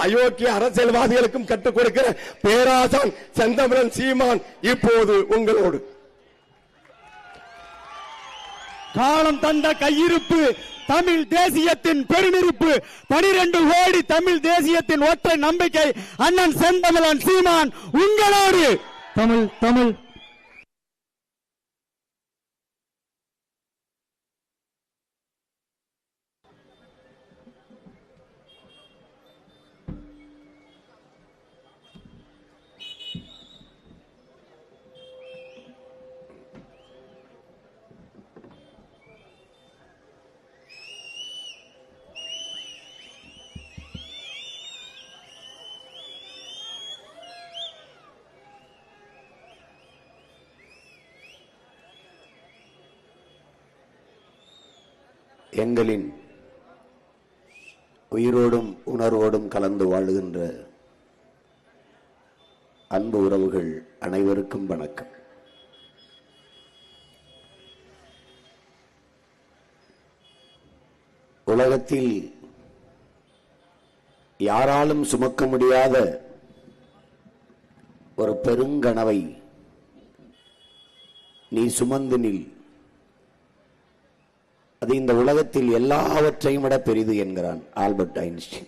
அயோக்கிய அரசியல்வாதிகளுக்கும் கற்றுக் கொடுக்கிற பேராசான் செந்தமிழன் சீமான் இப்போது உங்களோடு. காலம் தந்த கையிருப்பு தமிழ் தேசியத்தின் பெருமிருப்பு 12 கோடி தமிழ் தேசியத்தின் ஒற்றை நம்பிக்கை அண்ணன் செந்தமிழன் சீமான் உங்களோடு. தமிழ் தமிழ் எங்களின் உயிரோடும் உணர்வோடும் கலந்து வாழுகின்ற அன்பு உறவுகள் அனைவருக்கும் வணக்கம். உலகத்தில் யாராலும் சுமக்க முடியாத ஒரு பெருங்கனவை நீ சுமந்து நில், அது இந்த உலகத்தில் எல்லாவற்றையும் விட பெரிது என்கிறான் ஆல்பர்ட் ஐன்ஸ்டீன்.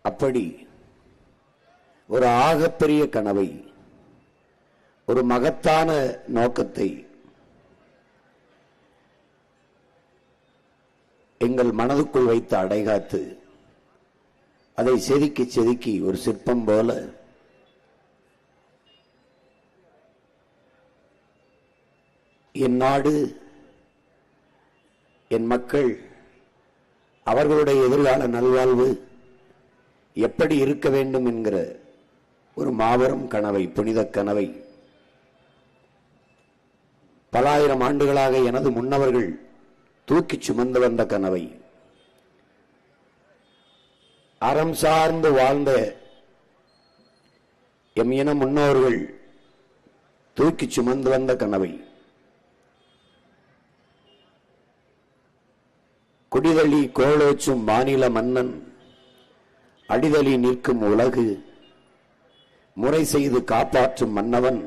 அப்படி ஒரு ஆகப்பெரிய கனவை, ஒரு மகத்தான நோக்கத்தை எங்கள் மனதுக்குள் வைத்து அடைகாத்து அதை செதுக்கி செதுக்கி ஒரு சிற்பம் போல என் நாடு, என் மக்கள், அவர்களுடைய எதிர்கால நல்வாழ்வு எப்படி இருக்க வேண்டும் என்கிற ஒரு மாபெரும் கனவை, புனித கனவை பல ஆயிரம் ஆண்டுகளாக எனது முன்னவர்கள் தூக்கி சுமந்து வந்த கனவை, அறம் சார்ந்து வாழ்ந்த எம் இன முன்னோர்கள் தூக்கி சுமந்து வந்த கனவை, குடிதளி கோளோச்சும் மாநில மன்னன் அடிதளி நிற்கும் உலகு முறை செய்து காப்பாற்றும் மன்னவன்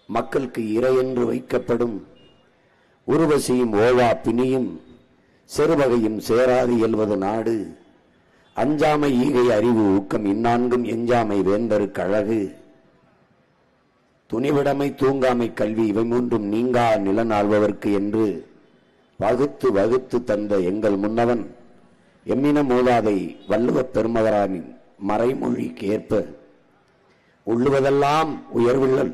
மக்களுக்கு இறையென்று வைக்கப்படும் உருவசியும் ஓவா பிணியும் செருவகையும் சேராது இயல்வது நாடு அஞ்சாமை ஈகை அறிவு ஊக்கம் இந்நான்கும் எஞ்சாமை வேந்தருக்கு அழகு துணிவிடமை தூங்காமை கல்வி இவை மூன்றும் நீங்கா நிலநாள்பவர்க்கு என்று வகுத்து வகுத்து தந்த எங்கள் முன்னவன் எம்மின மூதாதை வள்ளுவ பெருமகரானின் மறைமொழிக்கு ஏற்ப உள்ளுவதெல்லாம் உயர்வுள்ளல்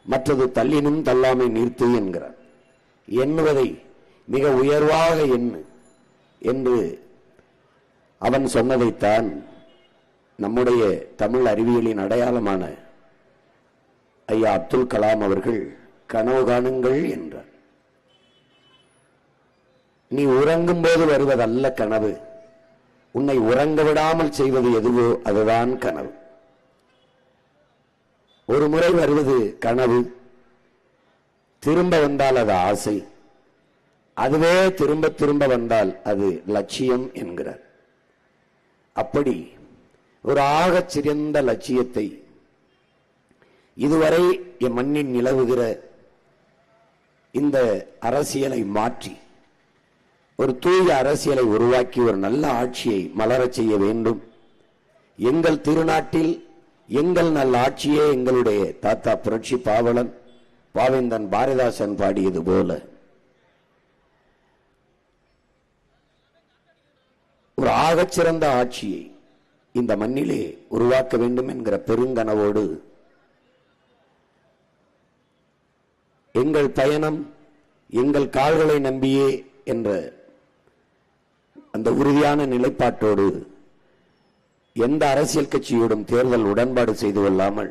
மற்றது தள்ளினும் தள்ளாமை நீர்த்து என்கிறார். எண்ணுவதை மிக உயர்வாக எண்ணு என்று அவன் சொன்னதைத்தான் நம்முடைய தமிழ் அறிவியலின் அடையாளமான ஐயா அப்துல் கலாம் அவர்கள் கனவு காணுங்கள் என்றார். நீ உறங்கும் போது வருவதல்ல கனவு, உன்னை உறங்க விடாமல் செய்வது எதுவோ அதுதான் கனவு. ஒரு முறை வருவது கனவு, திரும்ப வந்தால் அது ஆசை, அதுவே திரும்ப திரும்ப வந்தால் அது லட்சியம் என்கிறார். அப்படி ஒரு ஆகச் சிறந்த லட்சியத்தை இதுவரை என் மண்ணின் நிலவுகிற இந்த அரசியலை மாற்றி ஒரு தூய அரசியலை உருவாக்கி ஒரு நல்ல ஆட்சியை மலரச் செய்ய வேண்டும். எங்கள் திருநாட்டில் எங்கள் நல்ல ஆட்சியே எங்களுடைய தாத்தா புரட்சி பாவலன் பாவேந்தன் பாரதிதாசன் பாடியது போல ஒரு ஆகச்சிறந்த ஆட்சியை இந்த மண்ணிலே உருவாக்க வேண்டும் என்கிற பெருங்கனவோடு எங்கள் பயணம் எங்கள் கால்களை நம்பியே என்ற அந்த உறுதியான நிலைப்பாட்டோடு எந்த அரசியல் கட்சியோடும் தேர்தல் உடன்பாடு செய்து கொள்ளாமல்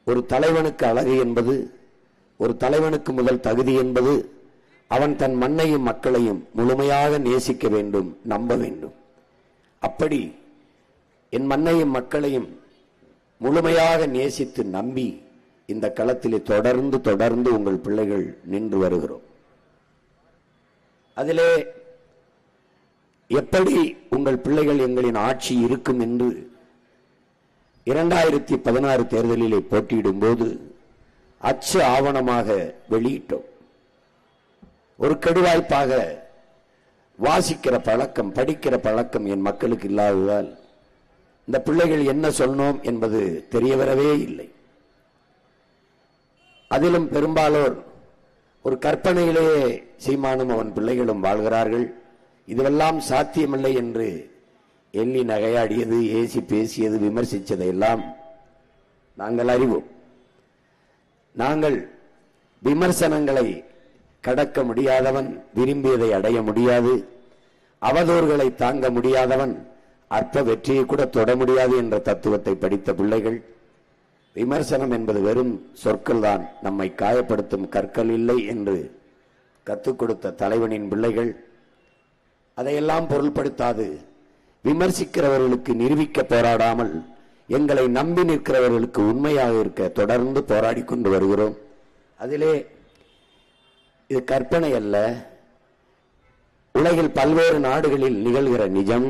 ஒரு தலைவனுக்கு அழகு என்பது, ஒரு தலைவனுக்கு முதல் தகுதி என்பது அவன் தன் மண்ணையும் மக்களையும் முழுமையாக நேசிக்க வேண்டும், நம்ப வேண்டும். அப்படி என் மண்ணையும் மக்களையும் முழுமையாக நேசித்து நம்பி இந்த களத்திலே தொடர்ந்து தொடர்ந்து உங்கள் பிள்ளைகள் நின்று வருகிறோம். அதிலே எப்படி உங்கள் பிள்ளைகள் எங்களின் ஆட்சி இருக்கும் என்று 2016 தேர்தலிலே போட்டியிடும் போது அச்சு ஆவணமாக வெளியிட்டோம். ஒரு கெடுவாய்ப்பாக வாசிக்கிற பழக்கம், படிக்கிற பழக்கம் என் மக்களுக்கு இல்லாததால் இந்த பிள்ளைகள் என்ன சொன்னோம் என்பது தெரிய வரவே இல்லை. அதிலும் பெரும்பாலோர் ஒரு கற்பனையிலேயே சீமானும் அவன் பிள்ளைகளும் வாழ்கிறார்கள். இதுவெல்லாம் சாத்தியமில்லை என்று எள்ளி நகையாடியது, ஏசி பேசியது, விமர்சித்ததையெல்லாம் நாங்கள் அறிவோம். நாங்கள் விமர்சனங்களை கடக்க முடியாதவன் விரும்பியதை அடைய முடியாது, அவதூறுகளை தாங்க முடியாதவன் அற்ப வெற்றியை கூட தொட முடியாது என்ற தத்துவத்தை படித்த பிள்ளைகள். விமர்சனம் என்பது வெறும் சொற்கள் தான், நம்மை காயப்படுத்தும் கற்கள் இல்லை என்று கற்றுக் கொடுத்த தலைவனின் பிள்ளைகள். அதையெல்லாம் பொருள்படுத்தாது விமர்சிக்கிறவர்களுக்கு நிரூபிக்க போராடாமல் எங்களை நம்பி நிற்கிறவர்களுக்கு உண்மையாக இருக்க தொடர்ந்து போராடி கொண்டு வருகிறோம். அதிலே இது கற்பனை அல்ல, உலகில் பல்வேறு நாடுகளில் நிகழ்கிற நிஜம்,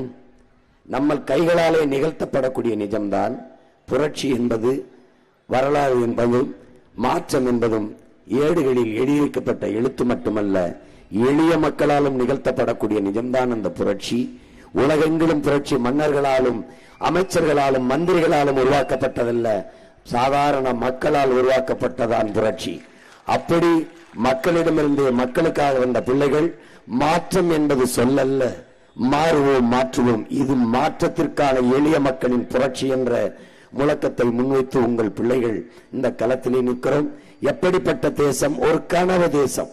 நம்ம கைகளாலே நிகழ்த்தப்படக்கூடிய நிஜம்தான். புரட்சி என்பது, வரலாறு என்பதும், மாற்றம் என்பதும் ஏடுகளில் எழுதியிருக்கப்பட்ட எழுத்து மட்டுமல்ல, எளிய மக்களாலும் நிகழ்த்தப்படக்கூடிய நிஜம்தான் அந்த புரட்சி. உலகெங்கிலும் புரட்சி மன்னர்களாலும் அமைச்சர்களாலும் மந்திரிகளாலும் உருவாக்கப்பட்டதல்ல, சாதாரண மக்களால் உருவாக்கப்பட்டதான் புரட்சி. அப்படி மக்களிடமிருந்து மக்களுக்காக வந்த பிள்ளைகள். மாற்றம் என்பது சொல்லல்ல, மாறுவோம் மாற்றுவோம், இது மாற்றத்திற்கான எளிய மக்களின் புரட்சி என்ற முழக்கத்தை முன்வைத்து உங்கள் பிள்ளைகள் இந்த களத்திலே நிற்கிறோம். எப்படிப்பட்ட தேசம்? ஒரு கனவு தேசம்.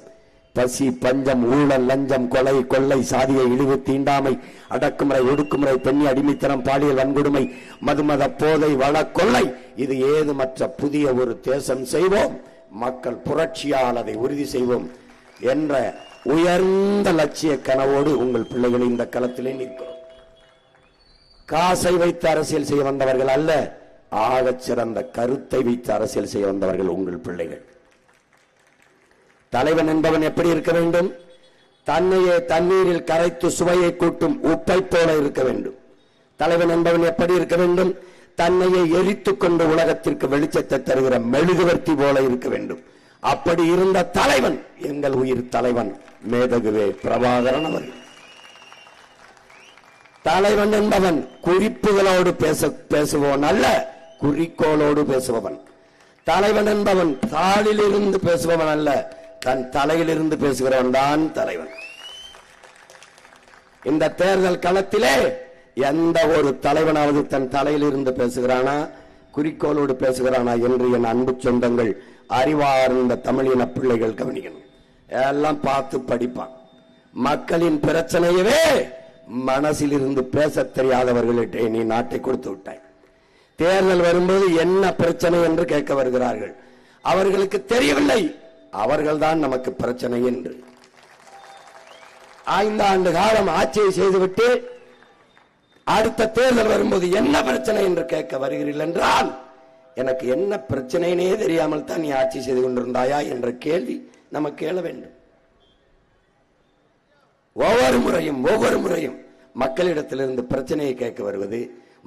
பசி, பஞ்சம், ஊழல், லஞ்சம், கொலை, கொள்ளை, சாதிய இழிவு, தீண்டாமை, அடக்குமுறை, ஒடுக்குமுறை, பெண்ணி அடிமைத்தனம், பாலியல் வன்கொடுமை, மதுமத போதை, வள கொள்ளை, இது ஏதுமற்ற புதிய ஒரு தேசம் செய்வோம், மக்கள் புரட்சியால் அதை உறுதி செய்வோம் என்ற உயர்ந்த லட்சிய கனவோடு உங்கள் பிள்ளைகளை இந்த களத்திலே நிற்கிறோம். காசை வைத்து அரசியல் செய்ய வந்தவர்கள் அல்ல, ஆகச் சிறந்த கருத்தை வைத்து அரசியல் செய்ய வந்தவர்கள் உங்கள் பிள்ளைகள். தலைவன் என்பவன் எப்படி இருக்க வேண்டும்? தன்னையே தண்ணீரில் கரைத்து சுவையை கூட்டும் உப்பை போல இருக்க வேண்டும். தலைவன் என்பவன் எப்படி இருக்க வேண்டும்? தன்னையே எரித்துக் கொண்டு உலகத்திற்கு வெளிச்சத்தை தருகிற மெழுகுவர்த்தி போல இருக்க வேண்டும். அப்படி இருந்த தலைவன் எங்கள் உயிர் தலைவன் மேதகுவே பிரபாகரன் அவர்கள். தலைவன் என்பவன் குறிப்புகளோடு பேசுபவன் அல்ல, குறிக்கோளோடு பேசுபவன். தலைவன் என்பவன் தாளிலிருந்து பேசுபவன் அல்ல, தன் தலையிலிருந்து பேசுகிறவன் தான் தலைவன். இந்த தேர்தல் களத்திலே எந்த ஒரு தலைவனாவது தன் தலையிலிருந்து பேசுகிறானா, குறிக்கோளோடு பேசுகிறானா என்று என் அன்பு சொந்தங்கள், அறிவார்ந்த தமிழின பிள்ளைகள் கவனிக்கணும். எல்லாம் பார்த்து படிப்பான். மக்களின் பிரச்சனையவே மனசில் இருந்து பேச தெரியாதவர்களிட்டே நீ நாட்டை கொடுத்து விட்டாய். தேர்தல் வரும்போது என்ன பிரச்சனை என்று கேட்க வருகிறார்கள். அவர்களுக்கு தெரியவில்லை அவர்கள்தான் நமக்கு பிரச்சனை என்று. 5 ஆண்டு காலம் ஆட்சியை செய்துவிட்டு அடுத்த தேர்தல் வரும்போது என்ன பிரச்சனை என்று கேட்க வருகிறீர்கள் என்றால், எனக்கு என்ன பிரச்சனைனே தெரியாமல் தான் நீ ஆட்சி செய்து கொண்டிருந்தாயா என்ற கேள்வி நமக்கு எழ வேண்டும். ஒவ்வொரு முறையும் மக்களிடத்திலிருந்து பிரச்சனையை கேட்க வருவது,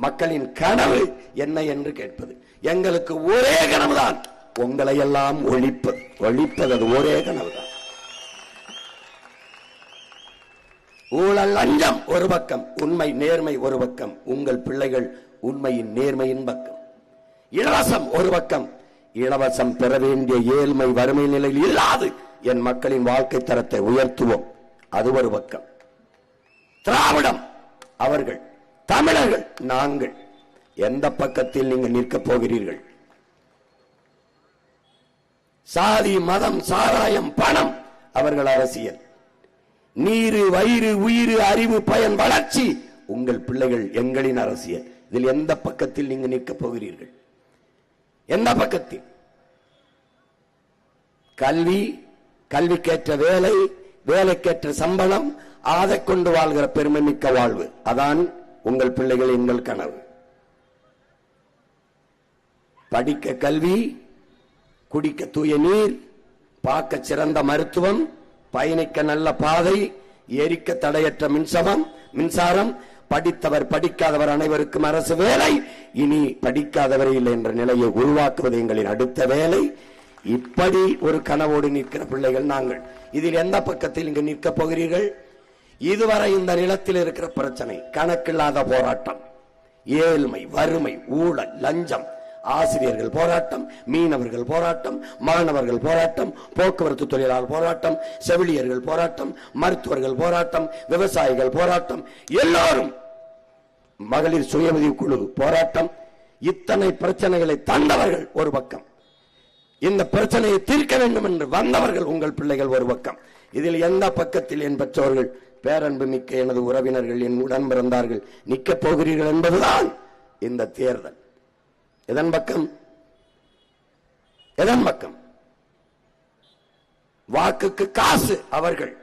மக்களின் கனவு என்ன என்று கேட்பது. எங்களுக்கு ஒரே கனவுதான், உங்களை எல்லாம் ஒழிப்பது. அது ஒரே கனவுதான். ஊழல் லஞ்சம் ஒரு பக்கம், உண்மை நேர்மை ஒரு பக்கம், உங்கள் பிள்ளைகள் உண்மையின் நேர்மையின் பக்கம். இலவசம் ஒரு பக்கம், இலவசம் பெற வேண்டிய ஏழ்மை வறுமை நிலையில் இல்லாது என் மக்களின் வாழ்க்கை தரத்தை உயர்த்துவோம், அது ஒரு பக்கம். திராவிடம் அவர்கள், தமிழர்கள் நாங்கள், எந்த பக்கத்தில் நீங்கள் நிற்கப் போகிறீர்கள்? சாதி, மதம், சாராயம், பணம் அவர்கள் அரசியல். நீரு, வயிறு, உயிர், அறிவு, பயன், வளர்ச்சி உங்கள் பிள்ளைகள் எங்களின் அரசியல். இதில் எந்த பக்கத்தில் நீங்கள் நிற்கப் போகிறீர்கள்? எந்த பக்கத்தில்? கல்வி, கல்விக்கேற்ற வேலை, வேலைக்கேற்ற சம்பளம், அதை கொண்டு வாழ்கிற பெருமை மிக்க வாழ்வு, அதான் உங்கள் பிள்ளைகள் எங்கள் கனவு. படிக்க கல்வி, குடிக்க தூய நீர், பார்க்க சிறந்த மருத்துவம், பயணிக்க நல்ல பாதை, எரிக்க தடையற்ற மின்சாரம், மின்சாரம், படித்தவர் படிக்காதவர் அனைவருக்கும் அரசு வேலை, இனி படிக்காதவரே இல்லை என்ற நிலையை உருவாக்குவது எங்களின் அடுத்த வேலை. இப்படி ஒரு கனவோடு நிற்கிற பிள்ளைகள் நாங்கள். இதில் எந்த பக்கத்தில் இங்கு நிற்கப் போகிறீர்கள்? இதுவரை இந்த நிலத்தில் இருக்கிற பிரச்சனை, கணக்கில்லாத போராட்டம், ஏழ்மை, வறுமை, ஊழல், லஞ்சம், ஆசிரியர்கள் போராட்டம், மீனவர்கள் போராட்டம், மாணவர்கள் போராட்டம், போக்குவரத்து தொழிலாளர் போராட்டம், செவிலியர்கள் போராட்டம், மருத்துவர்கள் போராட்டம், விவசாயிகள் போராட்டம், எல்லாரும் மகளிர் சுய உதவி குழு போராட்டம். இத்தனை பிரச்சனைகளை தந்தவர்கள் ஒரு பக்கம், இந்த பிரச்சனையை தீர்க்க வேண்டும் என்று வந்தவர்கள் உங்கள் பிள்ளைகள் ஒரு பக்கம். இதில் எந்த பக்கத்தில் என் பெற்றோர்கள், பேரன்பு மிக்க எனது உறவினர்கள், என் உடன் பிறந்தார்கள் நிற்கப் போகிறீர்கள் என்பதுதான் இந்த தேர்தல். எதன் பக்கம்? எதன் பக்கம்? வாக்குக்கு காசு அவர்கள்,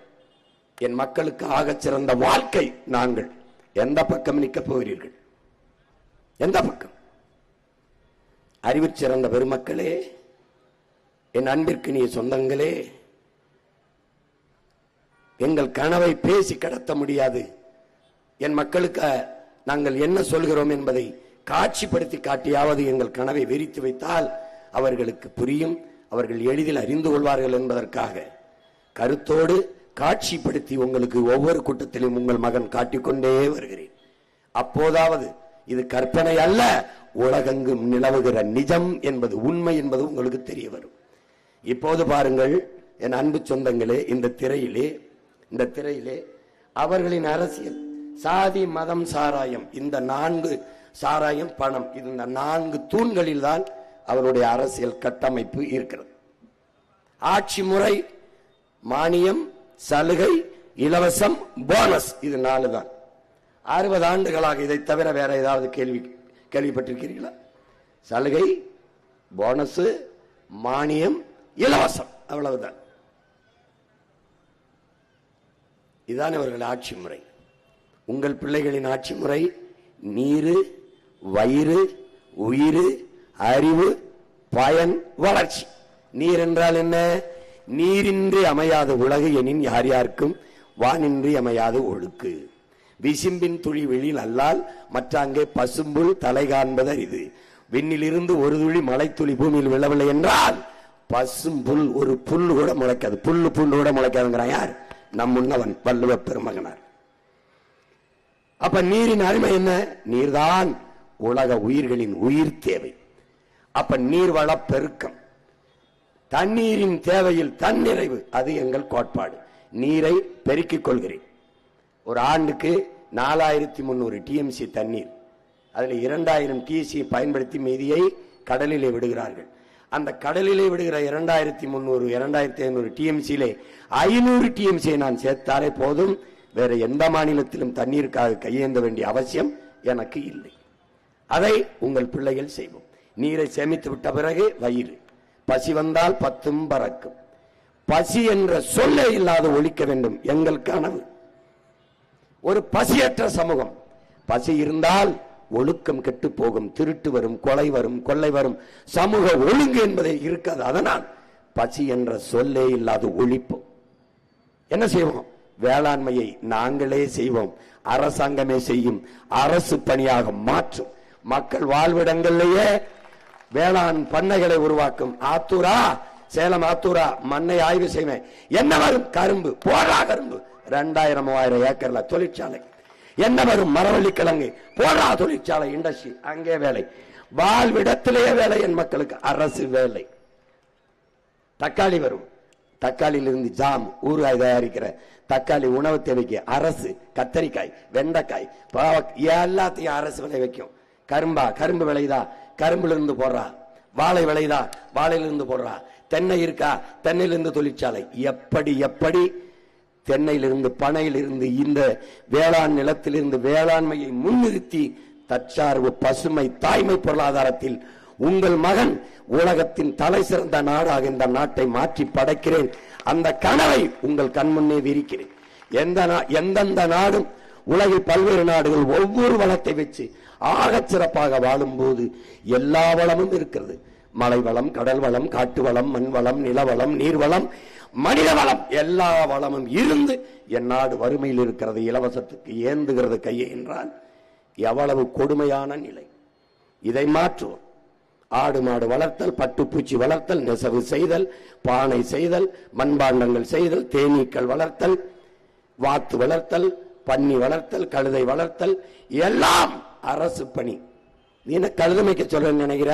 என் மக்களுக்கு ஆகச் சிறந்த வாழ்க்கை நாங்கள். எந்த பக்கம் நிற்கப் போகிறீர்கள்? எந்த பக்கம்? அறிவு சிறந்த பெருமக்களே, என் அன்பிற்கு நீ சொந்தங்களே, எங்கள் கனவை பேசி கடத்த முடியாது. என் மக்களுக்கு நாங்கள் என்ன சொல்கிறோம் என்பதை காட்சிப்படுத்தி காட்டியாவது எங்கள் கனவை விரித்து வைத்தால் அவர்களுக்கு புரியும், அவர்கள் எளிதில் அறிந்து கொள்வார்கள் என்பதற்காக கருத்தோடு காட்சிப்படுத்தி உங்களுக்கு ஒவ்வொரு கூட்டத்திலும் உங்கள் மகன் காட்டிக்கொண்டே வருகிறேன். அப்போதாவது இது கற்பனை அல்ல, உலகெங்கும் நிலவுகிற நிஜம் என்பது, உண்மை என்பது உங்களுக்கு தெரிய வரும். இப்போது பாருங்கள் என் அன்பு சொந்தங்களே, இந்த திரையிலே அவர்களின் அரசியல், சாதி, மதம், சாராயம், இந்த 4 சாராயம், பணம், இந்த 4 தூண்களில் தான் அவருடைய அரசியல் கட்டமைப்பு இருக்கிறது. ஆட்சி முறை, மானியம், சலுகை, இலவசம், போனஸ், இது 4 தான். 60 ஆண்டுகளாக இதை தவிர வேற ஏதாவது கேள்விப்பட்டிருக்கிறீர்களா? சலுகை, போனஸ், மானியம், இலவசம், அவ்வளவுதான். இதுதான் அவர்கள் ஆட்சி முறை. உங்கள் பிள்ளைகளின் ஆட்சி முறை நீரு, வயிறு, உயிர், அறிவு, பயன், வளர்ச்சி. நீர் என்றால் என்ன? நீரின்றி அமையாத உலகு எனின் யார் யாருக்கும் வானின்றி அமையாத ஒழுக்கு. விசிம்பின் துளி வெளியில் அல்லால் மற்றாங்கே பசும்புல் தலை காண்பது இது. விண்ணிலிருந்து ஒரு துளி மலை துளி பூமியில் விழவில்லை என்றால் பசும்புல், ஒரு புல் கூட முளைக்காது. புல்லு கூட முளைக்காதுங்கிறான் யார்? நம் முன்னவன் வள்ளுவ பெருமகனார். அப்ப நீரின் அருமை என்ன? நீர்தான் உலக உயிர்களின் உயிர் தேவை. அப்ப நீர்வள பெருக்கம், தண்ணீரின் தேவையில் தன்னிறைவு, அது எங்கள் கோட்பாடு. நீரை பெருக்கிக் கொள்கிறேன். ஒரு ஆண்டுக்கு 4300 டிஎம்சி தண்ணீர், அதுல 2000 டிஎம்சி பயன்படுத்தி மீதியை கடலிலே விடுகிறார்கள். அந்த கடலிலே விடுகிற 2300 2500 டிஎம்சியிலே 500 டிஎம்சியை நான் சேர்த்தாலே போதும். வேற எந்த மாநிலத்திலும் தண்ணீருக்காக கையேந்த வேண்டிய அவசியம் எனக்கு இல்லை. அதை உங்கள் பிள்ளைகள் செய்வோம். நீரை சேமித்து விட்ட பிறகு வயிறு, பசி வந்தால் 10 பறக்கும். பசி என்ற சொல்லே இல்லாத ஒழிக்க வேண்டும் எங்கள் கனவு. ஒரு பசியற்ற சமூகம். பசி இருந்தால் ஒழுக்கம் கெட்டு போகும், திருட்டு வரும், கொலை வரும், கொள்ளை வரும், சமூக ஒழுங்கு என்பதே இருக்காது. அதனால் பசி என்ற சொல்லே இல்லாத ஒழிப்போம். என்ன செய்வோம்? வேளாண்மையை நாங்களே செய்வோம், அரசாங்கமே செய்யும், அரசு பணியாக மாற்றும். மக்கள் வாழ்விடங்களிலேயே வேளாண் பண்ணைகளை உருவாக்கும். ஆத்தூரா, சேலம் ஆத்தூரா மண்ணை ஆய்வு செய்வேன். என்ன வரும்? கரும்பு, போடா கரும்பு, 2000-3000 ஏக்கர்ல தொழிற்சாலை. என்ன வரும்? மரவள்ளி கிழங்கு, போடா தொழிற்சாலை, இண்டஸ்ட்ரி, அங்கே வேலை. வாழ்விடத்திலேயே வேலை என் மக்களுக்கு, அரசு வேலை. தக்காளி வரும், தக்காளியிலிருந்து ஜாம், ஊறுகாய் தயாரிக்கிற தக்காளி உணவு தேவைக்கு அரசு. கத்தரிக்காய், வெண்டைக்காய், எல்லாத்தையும் அரசு விளை வைக்கும். கரும்பா, கரும்பு விளையுதா, கரும்புல இருந்து போடுறா. வாழை விளையுதா, வாழையிலிருந்து போடுறா. தென்னை இருக்கா, தென்னையிலிருந்து தொழிற்சாலை. எப்படி தென்னையிலிருந்து, பனையிலிருந்து, இந்த வேளாண் நிலத்திலிருந்து வேளாண்மையை முன்னிறுத்தி தற்சார்பு, பசுமை, தாய்மை பொருளாதாரத்தில் உங்கள் மகன் உலகத்தின் தலை சிறந்த நாடாக இந்த நாட்டை மாற்றி படைக்கிறேன். அந்த கனவை உங்கள் கண்முன்னே விரிக்கிறேன். எந்தெந்த நாடும், உலகில் பல்வேறு நாடுகள் ஒவ்வொரு வளத்தை வச்சு ஆகச் சிறப்பாக வாழும் போது எல்லா வளமும் இருக்கிறது. மலை வளம், கடல் வளம், காட்டு வளம், மண் வளம், நிலவளம், நீர்வளம், மனித வளம், எல்லா வளமும் இருந்து என் நாடு வறுமையில் இருக்கிறது, இலவசத்துக்கு ஏந்துகிறது கையை என்றால் எவ்வளவு கொடுமையான நிலை. இதை மாற்றுவோம். ஆடு மாடு வளர்த்தல், பட்டுப்பூச்சி வளர்த்தல், நெசவு செய்தல், பானை செய்தல், மண்பாண்டங்கள் செய்தல், தேனீக்கள் வளர்த்தல், வாத்து வளர்த்தல், பன்னி வளர்த்தல், கழுதை வளர்த்தல் எல்லாம் அரசு பணி. நீ என்ன கழுதை மேய்க்க சொல்ற நினைக்கிற?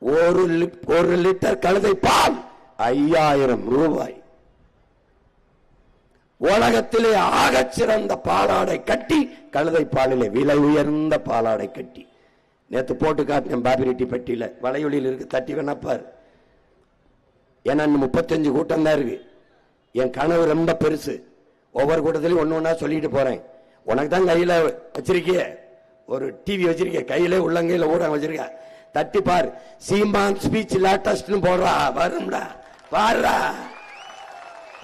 ஒரு லிட்டர் கழுதை பால் 5000 ரூபாய். உலகத்திலே ஆகச் சிறந்த பாலாடை கட்டி, கழுதை பாலிலே விலை உயர்ந்த பாலாடை கட்டி. நேற்று போட்டு காட்டினேன் பாபிரெட்டி பெட்டியில, வலையொலியில் இருக்கு, தட்டி வேணப்பார். ஏன்னா 35 கூட்டம் தான் இருக்கு. என் கனவு ரொம்ப பெருசு. ஒவ்வொரு கூட்டத்திலையும் ஒன்னு ஒன்னா சொல்லிட்டு போறேன். உனக்கு தான் கையில வச்சிருக்கிய ஒரு டிவி வச்சிருக்க, கையில உள்ளங்கையில ஊடகம் வச்சிருக்க, தட்டி பார். சீமான் ஸ்பீச் லேட்டஸ்ட் போடுறா, வரும்டா, பாருடா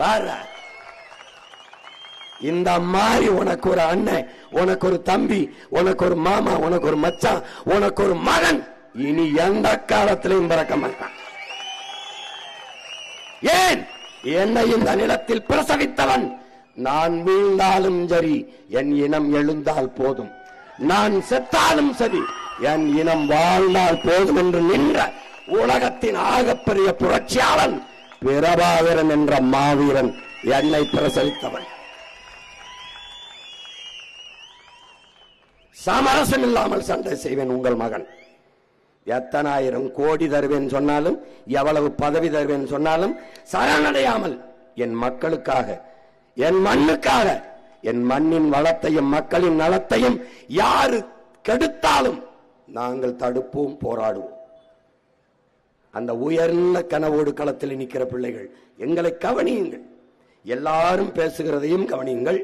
பாருடா. இந்த மாதிரி உனக்கு ஒரு அண்ணன், உனக்கு ஒரு தம்பி, உனக்கு ஒரு மாமா, உனக்கு ஒரு மச்சான், உனக்கு ஒரு மகன் இனி எந்த காலத்திலையும் பிறக்க மாட்டான். ஏன்? என்னை இந்த நிலத்தில் பிரசவித்தவன். நான் வீழ்ந்தாலும் சரி, என் இனம் எழுந்தால் போதும். நான் செத்தாலும் சரி, என் இனம் வாழ்ந்தால் போதும் என்று நின்ற உலகத்தின் ஆகப்பெரிய புரட்சியாளன் பிரபாகரன் என்ற மாவீரன் என்னை பிரசவித்தவன். சமரசம் இல்லாமல் சண்டை செய்வேன் உங்கள் மகன். எத்தனை ஆயிரம் கோடி தருவேன் சொன்னாலும், எவ்வளவு பதவி தருவேன் சொன்னாலும் சரணடையாமல் என் மக்களுக்காக, என் மண்ணுக்காக, என் மண்ணின் வளத்தையும் மக்களின் நலத்தையும் யாரு கெடுத்தாலும் நாங்கள் தடுப்போம், போராடுவோம். அந்த உயர்ந்த கனவோடு களத்தில் நிற்கிற பிள்ளைகள், எங்களை கவனியுங்கள். எல்லாரும் பேசுகிறதையும் கவனியுங்கள்,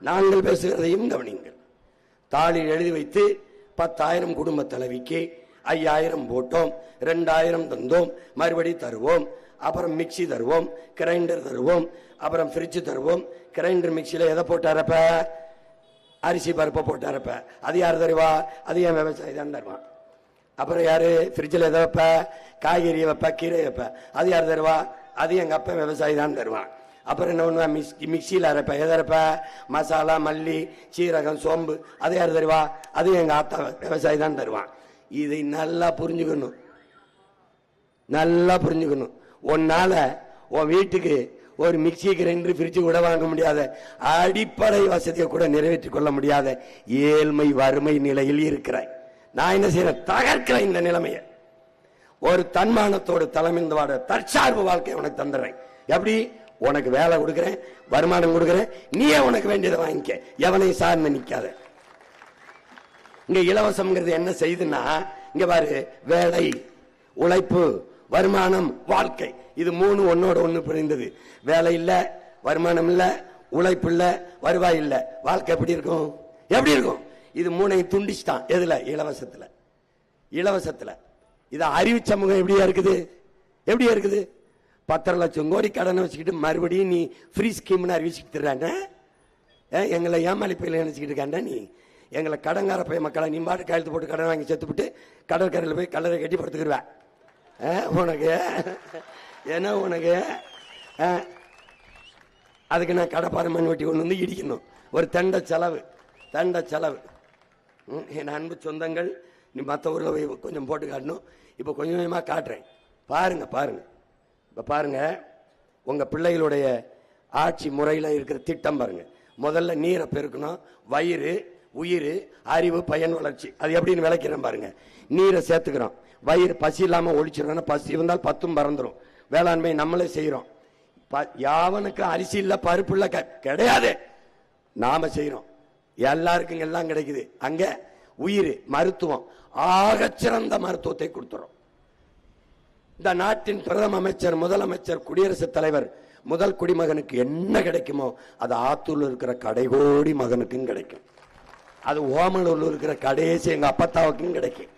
நாங்கள் பேசுகிறதையும் கவனியுங்கள். தாளில் எழுதி வைத்து 10,000 குடும்ப தலைவிக்கு 5,000 போட்டோம், 2,000 தந்தோம், மறுபடி தருவோம், அப்புறம் மிக்சி தருவோம், கிரைண்டர் தருவோம், அப்புறம் ஃப்ரிட்ஜ் தருவோம். கிரைண்டர் மிக்சியில எதை போட்டாரப்ப? அரிசி பருப்பை போட்டாரப்ப. அது யார் தருவா? அது என் விவசாயி தான் தருவான். அப்புறம் யாரு ஃப்ரிட்ஜில் எதை வைப்ப? காய்கறி வைப்ப, கீரை வைப்ப. அது யார் தருவா? அது எங்க அப்பா விவசாயி தான் தருவான். அப்புறம் என்ன பண்ணுவா? மிக்சியில் அரைப்ப. எதை அரைப்ப? மசாலா, மல்லி, சீரகம், சோம்பு. அது யார் தருவா? அது எங்க ஆத்தா விவசாயி தான் தருவான். இதை நல்லா புரிஞ்சுக்கணும், நல்லா புரிஞ்சுக்கணும். உன்னால உன் வீட்டுக்கு ஒரு மிக்சி, கிரைண்டர், ஃப்ரிட்ஜ் கூட வாங்க முடியாத, அடிப்படை வசதியை கூட நிறைவேற்றிக் கொள்ள முடியாத ஏழ்மை வறுமை நிலையில் இருக்கிறாய். நான் என்ன செய்யறேன்? தகர்க்கிறேன் இந்த நிலைமையை. ஒரு தன்மானத்தோடு தலைமிந்து வாட தற்சார்பு வாழ்க்கை உனக்கு தந்துடுறேன். எப்படி? உனக்கு வேலை கொடுக்கிறேன், வருமானம் கொடுக்கிறேன், நீயே உனக்கு வேண்டியதை வாங்கிக்க, எவனையும் சார்ந்து நிக்காத. இங்க இலவசம்ங்கிறது என்ன செய்யுதுன்னா, இங்க பாரு, வேலை, உழைப்பு, வருமானம், வாழ்க்கை, இது 3 ஒன்னோட ஒண்ணு பிரிந்தது. வேலை இல்ல, வருமானம் இல்ல, உழைப்பு இல்ல, வருவாய் இல்ல, வாழ்க்கை எப்படி இருக்கும்? எப்படி இருக்கும்? இது 3ஐயும் துண்டிச்சுட்டான். எதுல? இலவசத்துல. இலவசத்துல இத அறிவு சமூகம் எப்படியா இருக்குது? எப்படியா இருக்குது? 10 லட்சம் கோடி கடனை வச்சுக்கிட்டு மறுபடியும் நீ ஃப்ரீ ஸ்கீம்னு அறிவிச்சுக்கிட்டு எங்களை ஏமாளி பையில நினைச்சுக்கிட்டு இருக்காண்டா. நீ எங்களை கடங்கார பைய மக்களை நீ பாட்டு கையெழுத்து போட்டு கடன் வாங்கி செத்துவிட்டு கடற்கரையில் போய் கல்லறை கட்டி படுத்துக்கிடுவேன். உனக்கு ஏன்னா உனக்கு அதுக்கு நான் கடப்பாறை மண் வெட்டி கொண்டு வந்து இடிக்கணும். ஒரு தண்ட செலவு, தண்ட செலவு. என் அன்பு சொந்தங்கள், நீ மற்ற ஊரில் போய் கொஞ்சம் போட்டு காட்டணும். இப்போ கொஞ்சம் கொஞ்சமாக காட்டுறேன், பாருங்க பாருங்க. இப்போ பாருங்க, உங்க பிள்ளைகளுடைய ஆட்சி முறையில் இருக்கிற திட்டம் பாருங்க. முதல்ல நீரை பெருக்கணும், வயிறு, உயிர், அறிவு, பயன், வளர்ச்சி. அது எப்படின்னு விளக்கிறேன் பாருங்க. நீரை சேர்த்துக்கிறோம், வயிறு பசி இல்லாம ஒழிச்சிடும். பசி இருந்தால் 10 பறந்துடும். வேளாண்மை நம்மளே செய்யறோம். யாவனுக்கு அரிசி இல்ல, பருப்பு இல்ல கிடையாது, நாம செய்யறோம். எல்லாருக்கும் எல்லாம் கிடைக்குது. அங்க உயிர், மருத்துவம், ஆகச்சிறந்த மருத்துவத்தை கொடுத்துறோம். இந்த நாட்டின் பிரதம அமைச்சர், முதலமைச்சர், குடியரசுத் தலைவர், முதல் குடிமகனுக்கு என்ன கிடைக்குமோ அது ஆத்தூர்ல இருக்கிற கடைகோடி மகனுக்கும் கிடைக்கும். அது ஓமலூர்ல இருக்கிற கடைசி எங்க அப்பத்தாவுக்கும் கிடைக்கும்.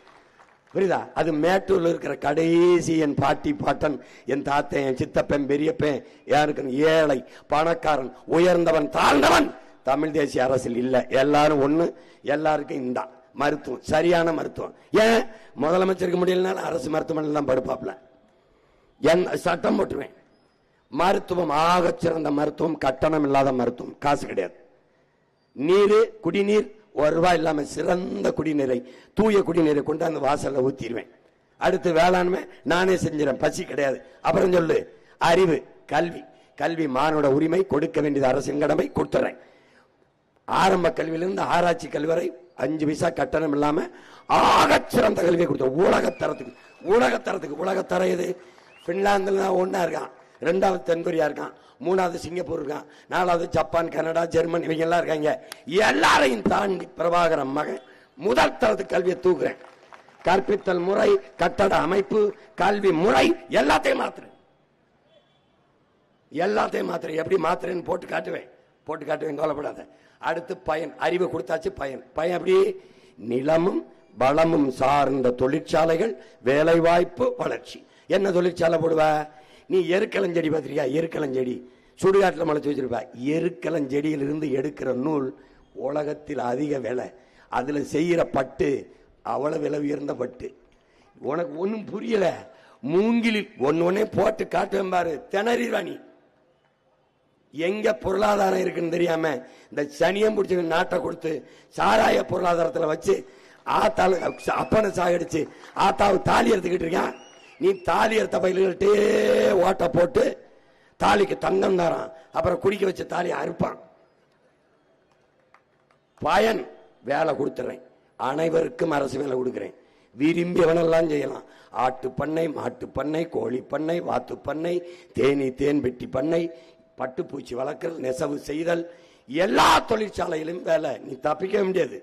புரியுதா? அது மேட்டூர்ல இருக்கிற கடைசி என் பாட்டி, பாட்டன், என் தாத்தன், என் சித்தப்பன், பெரியப்பன், யாருக்கு ஏழை, பணக்காரன், உயர்ந்தவன், தாழ்ந்தவன் தமிழ் தேசிய அரசில் இல்ல. எல்லாரும் ஒண்ணு, எல்லாருக்கும் இந்த மருத்துவம், சரியான மருத்துவம். ஏன் முதலமைச்சருக்கு முடியலனாலும் அரசு மருத்துவமனையில் தான் படுப்பாப்ல. சட்டம் போட்டுருவேன். மருத்துவம் ஆகச்சிறந்த மருத்துவம், கட்டணம் இல்லாத மருத்துவம், காசு கிடையாது. நீர், குடிநீர் ₹1 இல்லாம சிறந்த குடிநீரை, தூய குடிநீரை கொண்டு அந்த வாசல்ல ஊத்திடுவேன். அடுத்து வேளாண்மை நானே செஞ்சிடறேன், பசி கிடையாது. அப்புறம் சொல்லு அறிவு, கல்வி. கல்வி மானுட உரிமை, கொடுக்க வேண்டியது அரசின் கடமை, கொடுத்துறேன். ஆரம்ப கல்வியிலிருந்து ஆராய்ச்சி கல்வி வரை 5 பைசா கட்டணம் இல்லாம ஆகச்சிறந்த கல்வியை கொடுத்தோம். உலகத்தரத்துக்கு உலகத்தரம் இது. பின்லாந்துல ஒன்னா இருக்கான், 2வது தென்கொரியா இருக்கான், 3வது சிங்கப்பூர் இருக்கான், 4வது ஜப்பான், கனடா, ஜெர்மன், இவங்க எல்லாம் இருக்காங்க. எல்லாரையும் தாண்டி பிரபாகரன் மகன் முதல் தரத்துக்கு கல்வியை தூக்குறேன். கற்பித்தல் முறை, கட்டட அமைப்பு, கல்வி முறை எல்லாத்தையும் மாத்துறேன். எப்படி மாத்துறேன்னு போட்டு காட்டுவேன், கவலைப்படாத. அடுத்து பயன், அறிவு கொடுத்தாச்சு. பயன் அப்படி நிலமும் வளமும் சார்ந்த தொழிற்சாலைகள், வேலை வாய்ப்பு, வளர்ச்சி. என்ன தொழிற்சாலை போடுவ நீ? எருக்களஞ்செடி பார்த்திருக்கியா? எருக்களஞ்செடி சுடுகாட்டில் முளைச்சு வச்சிருப்ப. எருக்களஞ்செடியிலிருந்து எடுக்கிற நூல் உலகத்தில் அதிக விலை. அதுல செய்யற பட்டு அவ்வளவு விலை உயர்ந்த பட்டு. உனக்கு ஒன்னும் புரியல. மூங்கிலில் ஒன்னே போட்டு காட்டுவேன் பாரு, திணறிவாணி. எங்க பொருளாதாரம் இருக்குன்னு தெரியாம இந்த சனியம் பிடிச்ச நாட்டை கொடுத்து சாராய பொருளாதாரத்துல வச்சு ஆத்தாளு அப்பனை சாகடிச்சு ஆத்தாவு தாலி எடுத்துக்கிட்டு இருக்கான். நீ தாலி எடுத்த பயில்கிட்டே ஓட்ட போட்டு தாலிக்கு தங்கம் தரான், அப்புறம் குடிக்க வச்ச தாலி அறுப்பான். பயன் வேலை கொடுத்துறேன், அனைவருக்கும் அரசு வேலை கொடுக்கிறேன். விரும்பியவனெல்லாம் செய்யலாம். ஆட்டு பண்ணை, மாட்டு பண்ணை, கோழி பண்ணை, வாத்து பண்ணை, தேன் பெட்டி பண்ணை, பட்டுப்பூச்சி வளர்க்கல், நெசவு செய்தல், எல்லா தொழிற்சாலையிலும் வேலை. நீ தப்பிக்க முடியாது.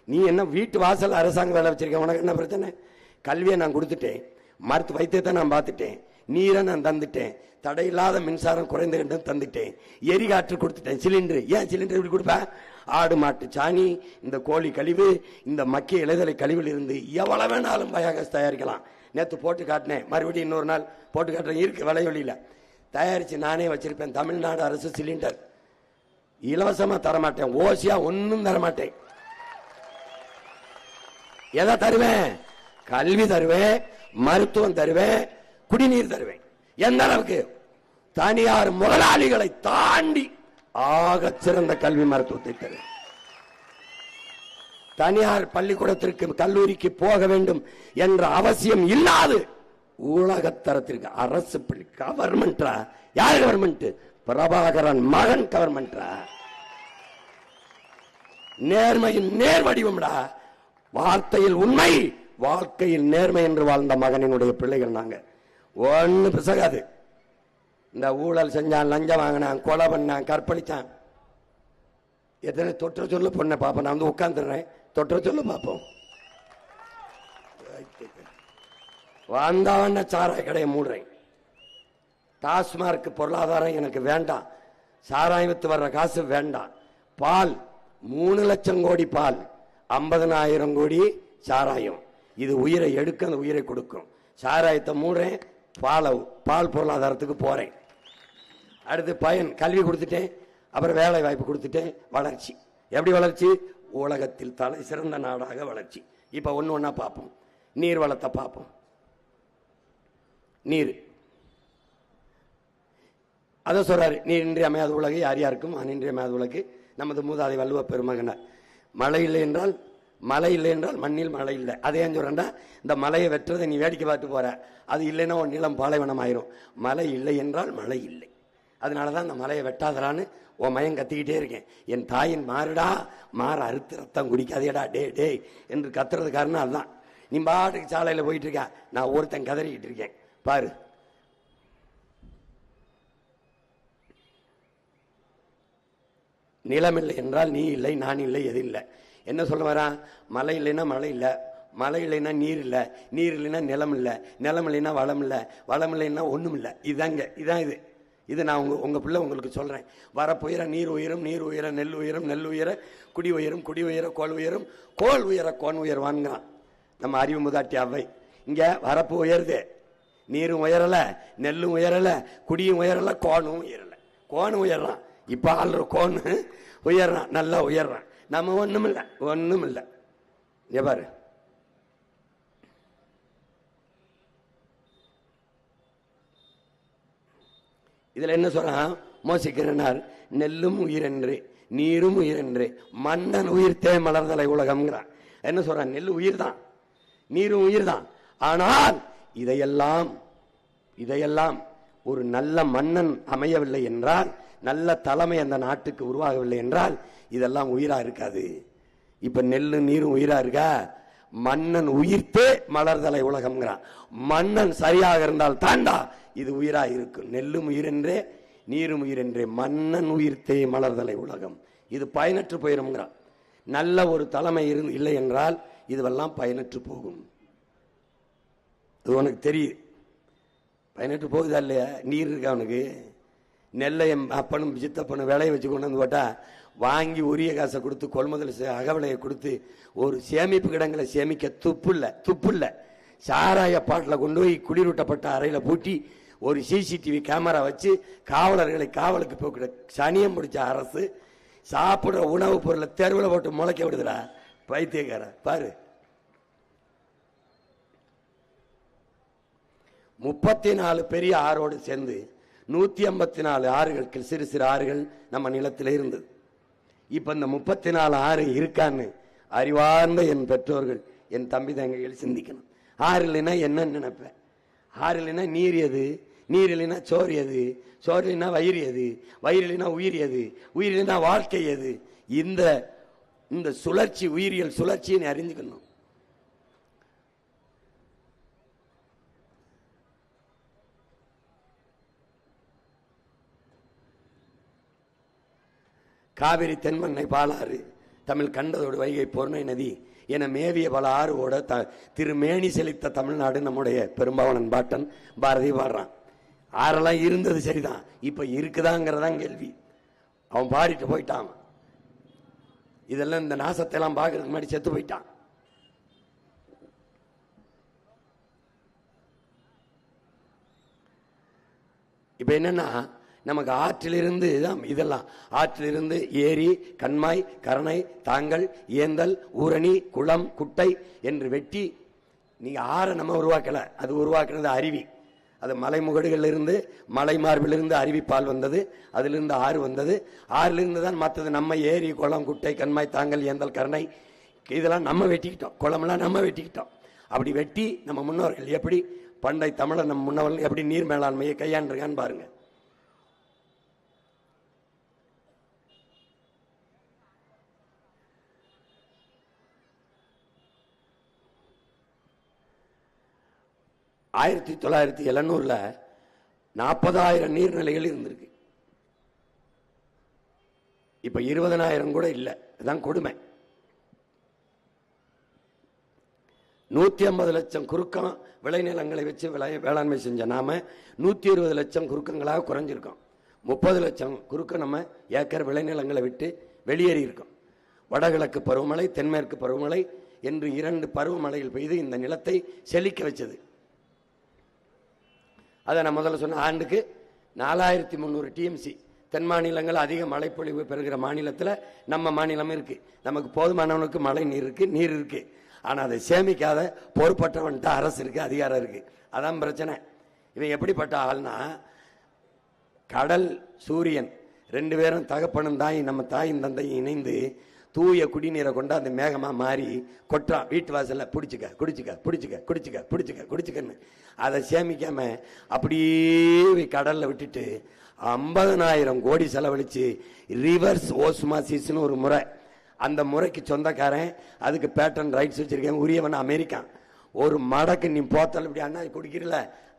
நீ என்ன வீட்டு வாசல் அரசாங்க வேலை வச்சிருக்க, உனக்கு என்ன பிரச்சனை? கல்வியை நான் கொடுத்துட்டேன், மருத்துவ வைத்தியத்தை நான் பார்த்துட்டேன், நீரை நான் தந்துட்டேன், தடையில்லாத மின்சாரம் குறைந்து தந்துட்டேன், எரிகாற்று கொடுத்துட்டேன். சிலிண்டர் ஏன் சிலிண்டர் இப்படி கொடுப்பேன்? ஆடு மாட்டு சாணி, இந்த கோழி கழிவு, இந்த மக்கிய இலைதலை கழிவில் இருந்து எவ்வளவு வேணாலும் பயோகேஸ் தயாரிக்கலாம். நேற்று போட்டு காட்டினேன், மறுபடியும் இன்னொரு நாள் போட்டு காட்டுறேன். இருக்கு வலைவழியில தயாரிச்சு நானே வச்சிருப்பேன். தமிழ்நாடு அரசு சிலிண்டர் இலவசமா தரமாட்டேன், ஓசியா ஒன்னும் தரமாட்டேன். எதை தருவேன்? கல்வி தருவேன், மருத்துவம் தருவேன், குடிநீர் தருவேன். எந்த அளவுக்கு? தனியார் முதலாளிகளை தாண்டி ஆக சிறந்த கல்வி மருத்துவத்தை தருவேன். தனியார் பள்ளிக்கூடத்திற்கு கல்லூரிக்கு போக வேண்டும் என்ற அவசியம் இல்லாது உலகத்தரத்திற்கு அரசு பள்ளி. கவர்மெண்டா? யார் கவர்மெண்ட்? பிரபாகரன் மகன் கவர்மெண்டா? நேர்மையின் நேர் வடிவம்டா. வார்த்தையில் உண்மை, வாழ்க்கையில் நேர்மை என்று வாழ்ந்த மகனினுடைய பிள்ளைகள் நாங்க. ஒண்ணு பிசகாது. இந்த ஊழல் செஞ்சான், லஞ்சம் வாங்கினான், கொலை பண்ணான், கற்பழிச்சான். எத்தனை தொற்ற சொல்ல பொண்ணை பாப்போம். நான் வந்து உட்கார்ந்துடுறேன், தொற்ற சொல்ல பார்ப்போம். வந்தவன சாராய கடையை மூடுறேன். டாஸ்மார்க் பொருளாதாரம் எனக்கு வேண்டாம். சாராயம் வித்து வர்ற காசு வேண்டாம். பால் 3 லட்சம் கோடி பால், 50,000 கோடி சாராயம். இது உயிரை எடுக்க, அந்த உயிரை கொடுக்கும். சாராயத்தை மூடுறேன், பால் பொருளாதாரத்துக்கு போறேன். அடுத்து பயன், கல்வி கொடுத்துட்டேன், அப்புறம் வேலை வாய்ப்பு கொடுத்துட்டேன். வளர்ச்சி எப்படி வளர்ச்சி? உலகத்தில் தலை சிறந்த நாடாக வளர்ச்சி. இப்ப ஒன்னா பார்ப்போம். நீர் வளத்தை பார்ப்போம். நீர் அத சொல்றாரு, நீர் இன்றியமையாத உலகு, யார் யாருக்கும் அன்றியமையாத உலகு. நமது மூதாதை வள்ளுவ பெருமகனார். மழை இல்லை என்றால் மண்ணில் மழை இல்லை. அதே சொல்றா, இந்த மலையை வெட்டுறதை நீ வேடிக்கை பார்த்து போற, அது இல்லைன்னா உன் நிலம் பாலைவனம் ஆயிரும். மழை இல்லை என்றால் மழை இல்லை. அதனாலதான் இந்த மலையை வெட்டாதரான்னு உன் மயம் கத்திக்கிட்டே இருக்கேன். என் தாயின் மாறுடா, மாற அறுத்து ரத்தம் குடிக்காதேடா டே டே என்று கத்துறது காரணம் அதுதான். நீ பாட்டுக்கு சாலையில போயிட்டு இருக்க, நான் ஒருத்தன் கதறிக்கிட்டு இருக்கேன் பாரு. நிலம் இல்லை என்றால் நீ இல்லை, நான் இல்லை, எது இல்லை. என்ன சொல்ல வரா? மழை இல்லைன்னா மழை இல்லை, மழை இல்லைன்னா நீர் இல்லை, நீர் இல்லைன்னா நிலம் இல்லை, நிலம் இல்லைன்னா வளம் இல்லை, வளம் இல்லைன்னா ஒண்ணும் இல்லை. இதான் இது நான் உங்க பிள்ளை உங்களுக்கு சொல்றேன். வரப்புயர நீர் உயரும், நீர் உயர நெல் உயரும், நெல் உயர குடி உயரும், குடி உயர கோல் உயரும், கோல் உயர கோன் உயர்வான்ங்கிறான் நம்ம அறிவு முதாட்டி அவை. இங்க வரப்பு உயருது, நீரும் உயரல, நெல்லும் உயரல, குடியும் உயரல, கோனும் உயரல. கோன் உயர்றான், இப்ப ஆள்ற கோன் உயர்றான், நல்லா உயர்றான். நம்ம ஒண்ணும் இல்லை. எவ்வாறு இதுல என்ன சொல்றான் மோசிக்கிறனார், நெல்லும் உயிரென்று நீரும் உயிரென்று மன்னன் உயிர்த்தே மலர்தலை உலகம்ங்கிறான். என்ன சொல்றான்? நெல் உயிர் தான், நீரும் உயிர் தான். ஆனால் இதையெல்லாம் ஒரு நல்ல மன்னன் அமையவில்லை என்றால், நல்ல தலைமை அந்த நாட்டுக்கு உருவாகவில்லை என்றால் இதெல்லாம் உயிரா இருக்காது. இப்ப நெல்லு நீரும் உயிரா இருக்கா? மன்னன் உயிர்த்தே மலர்தலை உலகம்ங்கிறான். மன்னன் சரியாக இருந்தால் தாண்டா இது உயிரா இருக்கும். நெல்லும் உயிரென்றே நீரும் உயிரென்றே மன்னன் உயிர்த்தே மலர்தலை உலகம். இது பயனற்று போயிரும்ங்கிறான். நல்ல ஒரு தலைமை இல்லை என்றால் இதுவெல்லாம் பயனற்று போகும். இது உனக்கு தெரியுது, பயனற்று போகுதா இல்லையா? நீர் இருக்கா அவனுக்கு? நெல்லை அப்பனும் சித்தப்பனும் விளைய வச்சு கொண்டு வந்து போட்டா வாங்கி உரிய காசை கொடுத்து கொள்முதல் அகவிலையை கொடுத்து ஒரு சேமிப்பு கிடங்களை சேமிக்க துப்புல்ல. சாராய பாட்டில் கொண்டு போய் குளிரூட்டப்பட்ட அறையில பூட்டி ஒரு சிசிடிவி கேமரா வச்சு காவலர்களை காவலுக்கு போக்கிட சனியம் பிடிச்ச அரசு சாப்பிடுற உணவுப் பொருளை தெருவில் போட்டு முளைக்க விடுதுடா பைத்தியக்கார. பாரு, 34 பெரிய ஆறோடு சேர்ந்து 154 ஆறுகள், சிறு சிறு ஆறுகள் நம்ம நிலத்தில் இருந்தது. இப்ப இந்த 34 ஆறு இருக்கான்னு அறிவார்ந்த என் பெற்றோர்கள், என் தம்பி தங்கைகள் சிந்திக்கணும். ஆறு இல்லைன்னா என்ன நினைப்பேன்? ஆறு இல்லைன்னா நீர் எது, நீர் இல்லைன்னா சோறு எது, சோறு இல்லைன்னா வயிறு எது, வயிறு இல்லைன்னா உயிர் எது, உயிர் இல்லைன்னா வாழ்க்கை எது? இந்த சுழற்சி, உயிரியல் சுழற்சின்னு அறிஞ்சுக்கணும். காவிரி தென்மண்ணை பாலாறு, தமிழ் கண்டதோடு வைகை பொருணை நதி என மேவிய பல ஆறுவோட திருமேனி செழித்த தமிழ்நாடு நம்முடைய பெரும்பாவனன் பாட்டன் பாரதி பாடுறான். ஆறெல்லாம் இருந்தது சரிதான், இப்ப இருக்குதாங்கிறதான் கேள்வி. அவன் பாடிட்டு போயிட்டான். இதெல்லாம் இந்த நாசத்தை எல்லாம் பாக்குறதுக்கு முன்னாடி செத்து போயிட்டான். இப்ப என்னன்னா, நமக்கு ஆற்றிலிருந்து இதெல்லாம் ஆற்றிலிருந்து ஏரி, கண்மாய், கரணை, தாங்கல், ஏந்தல், ஊரணி, குளம், குட்டை என்று வெட்டி நீங்க ஆற நம்ம உருவாக்கல, அது உருவாக்குறது அருவி. அது மலைமுகடுகள் இருந்து, மலை மார்பிலிருந்து அருவிப்பால் வந்தது, அதிலிருந்து ஆறு வந்தது. ஆறிலிருந்து தான் மற்றது நம்ம ஏரி, குளம், குட்டை, கண்மாய், தாங்கல், ஏந்தல், கரணை இதெல்லாம் நம்ம வெட்டிக்கிட்டோம். குளமெல்லாம் நம்ம வெட்டிக்கிட்டோம். அப்படி வெட்டி நம்ம முன்னோர்கள் எப்படி, பண்டை தமிழர் நம்ம முன்னோர்கள் எப்படி நீர் மேலாண்மையை கையாண்டிருக்கான்னு பாருங்க. ஆயிரத்தி 1970 40,000 நீர்நிலைகள் இருந்திருக்கு. இப்ப 20,000 கூட இல்ல. இதுதான் கொடுமை. 150 லட்சம் குறுக்கம் விளைநிலங்களை வச்சு வேளாண்மை செஞ்ச நாம 120 லட்சம் குறுக்கங்களாக குறைஞ்சிருக்கோம். 30 லட்சம் குறுக்கம் நம்ம ஏக்கர் விளைநிலங்களை விட்டு வெளியேறி இருக்கோம். வடகிழக்கு பருவமழை, தென்மேற்கு பருவமழை என்று 2 பருவமழைகள் பெய்து இந்த நிலத்தை செழிக்க வச்சது. அதை நான் முதல்ல சொன்ன ஆண்டுக்கு 4300 டிஎம்சி. தென் மாநிலங்கள் அதிக மழைப்பொழிவு பெறுகிற மாநிலத்தில் நம்ம மாநிலம் இருக்கு. நமக்கு போதுமானவனுக்கு மழை நீர் இருக்கு. ஆனா அதை சேமிக்காத பொறுப்பற்றவன்ட்ட அரசு இருக்கு, அதிகாரம் இருக்கு. அதான் பிரச்சனை. இவன் எப்படிப்பட்ட ஆள்னா, கடல் சூரியன் 2 பேரும் தகப்பனும் தாய், நம்ம தாயும் தந்தையும் இணைந்து தூய குடிநீரை கொண்டு அந்த மேகமா மாறி கொட்டுறான் வீட்டு வாசல்ல. பிடிச்சுக்க குடிச்சுக்க பிடிச்சுக்க குடிச்சுக்க பிடிச்சுக்க குடிச்சுக்கன்னு அதை சேமிக்காம அப்படியே கடல்ல விட்டுட்டு 50,000 கோடி செலவழிச்சு ரிவர்ஸ் ஓஸ்மாசிஸ்னு ஒரு முறை, அந்த முறைக்கு சொந்தக்காரன், அதுக்கு பேட்டன் ரைட்ஸ் வச்சிருக்கேன், உரியவன் அமெரிக்கான். ஒரு மடக்கு நீ போத்தல் இப்படி அண்ணா குடிக்கிறல,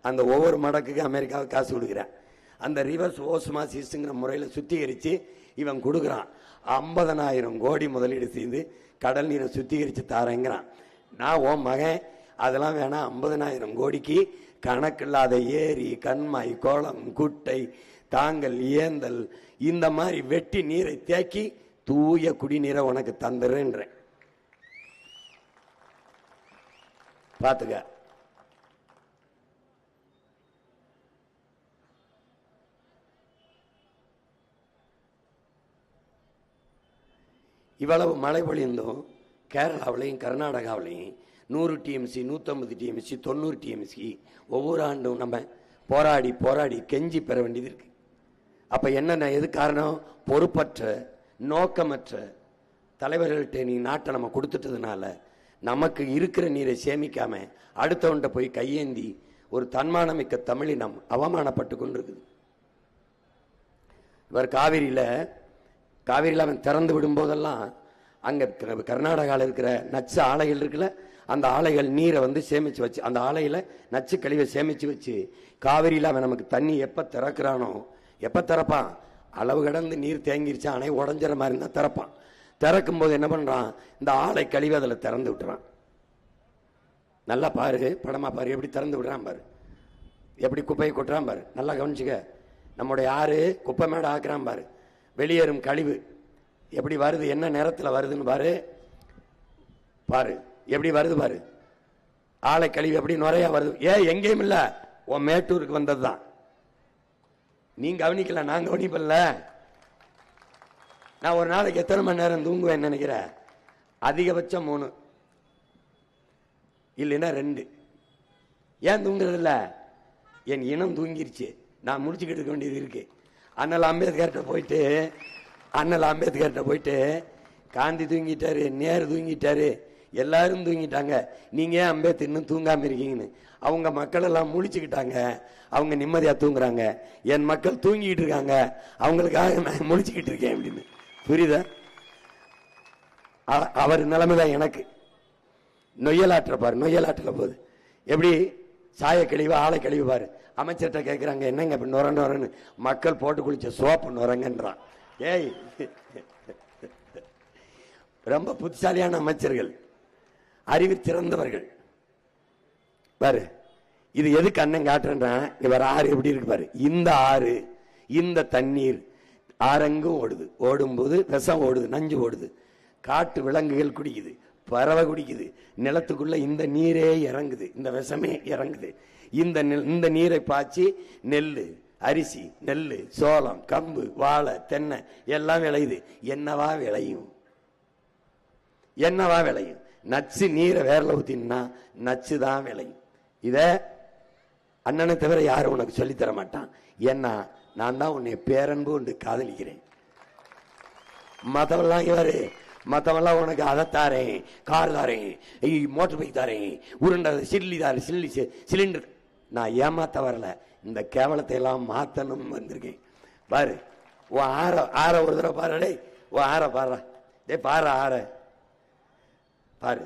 அந்த ஒவ்வொரு மடக்குக்கு அமெரிக்காவுக்கு காசு கொடுக்குறேன். அந்த ரிவர்ஸ் ஓஸ்மாசிஸ்ங்கிற முறையில் சுத்திகரிச்சு இவன் கொடுக்குறான். 50,000 கோடி முதலீடு செய்து கடல் நீரை சுத்திகரிச்சு தாரேங்கிறான். நான் ஓ மகன் அதெல்லாம் வேணாம், 50,000 கோடிக்கு கணக்கில்லாத ஏரி, கண்மாய், கோலம், குட்டை, தாங்கல், ஏந்தல் இந்த மாதிரி வெட்டி நீரை தேக்கி தூய குடிநீரை உனக்கு தந்துடுறேன்றேன். பாத்துக்க. இவ்வளவு மழை பொழிந்தும் கேரளாவிலையும் கர்நாடகாவிலையும் 100 டிஎம்சி, 150 டிஎம்சி, 90 டிஎம்சி ஒவ்வொரு ஆண்டும் நம்ம போராடி கெஞ்சி பெற வேண்டியது இருக்கு. அப்ப என்ன எது காரணம்? பொறுப்பற்ற நோக்கமற்ற தலைவர்கள்ட்ட நீ நாட்டை நம்ம கொடுத்துட்டதுனால நமக்கு இருக்கிற நீரை சேமிக்காம அடுத்தவன்கிட்ட போய் கையேந்தி ஒரு தன்மானமிக்க தமிழினம் அவமானப்பட்டு கொண்டிருக்குது. இவர் காவிரியில அவன் திறந்து விடும் போதெல்லாம் அங்க கர்நாடகாவில் இருக்கிற நச்சு ஆலைகள் இருக்குல்ல, அந்த ஆலைகள் நீரை சேமிச்சு வச்சு, அந்த ஆலையில நச்சு கழிவை சேமிச்சு வச்சு காவிரியில அவன் நமக்கு தண்ணி எப்ப திறக்கிறானோ, எப்ப திறப்பான், அளவு கடந்து நீர் தேங்கிருச்சு அணை உடஞ்சிற மாதிரி தான் திறப்பான். திறக்கும் போது என்ன பண்றான், இந்த ஆலை கழிவு அதில் திறந்து விட்டுறான். நல்லா பாரு, படமா பாரு, எப்படி திறந்து விடுறான் பாரு, எப்படி குப்பையை கொட்டுறான் பாரு, நல்லா கவனிச்சுக்க. நம்முடைய ஆறு குப்பை மேடை ஆக்குறான் பாரு, வெளியேறும் கழிவு எப்படி வருது, என்ன நேரத்தில் வருதுன்னு பாரு, பாரு எப்படி வருது பாரு, ஆலை கழிவு எப்படி நுறையா வருது. எங்கேயும் இல்ல, உன் மேட்டூருக்கு வந்ததுதான். நீங்க கவனிக்கல, நான் கவனிப்பல. நான் ஒரு நாளைக்கு எத்தனை மணி நேரம் தூங்குவேன் நினைக்கிறேன்? அதிகபட்சம் 3, இல்லைன்னா 2. ஏன் தூங்குறது இல்ல? என் இனம் தூங்கிருச்சு, நான் முடிச்சுக்கிட்டு இருக்க வேண்டியது இருக்கு. அண்ணல் அம்பேத்கர்கிட்ட போயிட்டு காந்தி தூங்கிட்டாரு, நேரு தூங்கிட்டாரு, எல்லாரும் தூங்கிட்டாங்க, நீங்க ஏன் அம்பேத்கர் இன்னும் தூங்காம இருக்கீங்கன்னு. அவங்க மக்கள் எல்லாம் முழிச்சுக்கிட்டாங்க, அவங்க நிம்மதியா தூங்குறாங்க, என் மக்கள் தூங்கிட்டு இருக்காங்க, அவங்களுக்காக நான் முழிச்சுக்கிட்டு இருக்கேன் அப்படின்னு. புரியுதா? அவர் நிலைமைதான் எனக்கு. நொய்யலாற்ற பாரு, நொய்யலாற்றுல போகுது எப்படி சாய கழிவு ஆலை கழிவு பாரு. அமைச்சர்கிட்ட கேட்கிறாங்க, என்னங்க இப்ப நுரன்னு, மக்கள் போட்டு குளிச்ச சோப்பு நுரங்கன்றான். ஏய், ரொம்ப புத்திசாலியான அமைச்சர்கள், அறிவு சிறந்தவர்கள் பாரு. இது எதுக்கு அண்ணன் காட்டுறேன், இவர் ஆறு எப்படி இருக்கு பாரு. இந்த ஆறு, இந்த தண்ணீர் ஆறெங்கும் ஓடுது, ஓடும்போது விஷம் ஓடுது, நஞ்சு ஓடுது, காட்டு விலங்குகள் குடிக்குது, பறவை குடிக்குது, நிலத்துக்குள்ள இந்த நீரே இறங்குது, இந்த விஷமே இறங்குது. இந்த நீரை பாய்ச்சி நெல்லு, அரிசி, நெல்லு, சோளம், கம்பு, வாழை, தென்னை எல்லாம் விளையுது. என்னவா விளையும்? என்னவா விளையும்? நச்சு நீரை வேர்ல ஊத்தினா நச்சு தான் விளையும். இத அண்ணனை தவிர யாரும் உனக்கு சொல்லித்தர மாட்டான். ஏன்னா நான் தான் உன்னை பேரன்பு கொண்டு காதலிக்கிறேன். மத்தவெல்லாம் இவரு, மத்தவெல்லாம் உனக்கு அதை தாரேன், கார் தாரேன், மோட்டர் பைக் தாரேன், உருண்டை சில்லி தாரு, சிலிண்டர். நான் ஏமாத்த வரல, இந்த கேவலத்தை எல்லாம் மாத்தணும் வந்திருக்கேன். பாரு, உன் ஆற ஒரு தடவை பாரு, உன் ஆற பாரு, பாரு ஆற பாரு,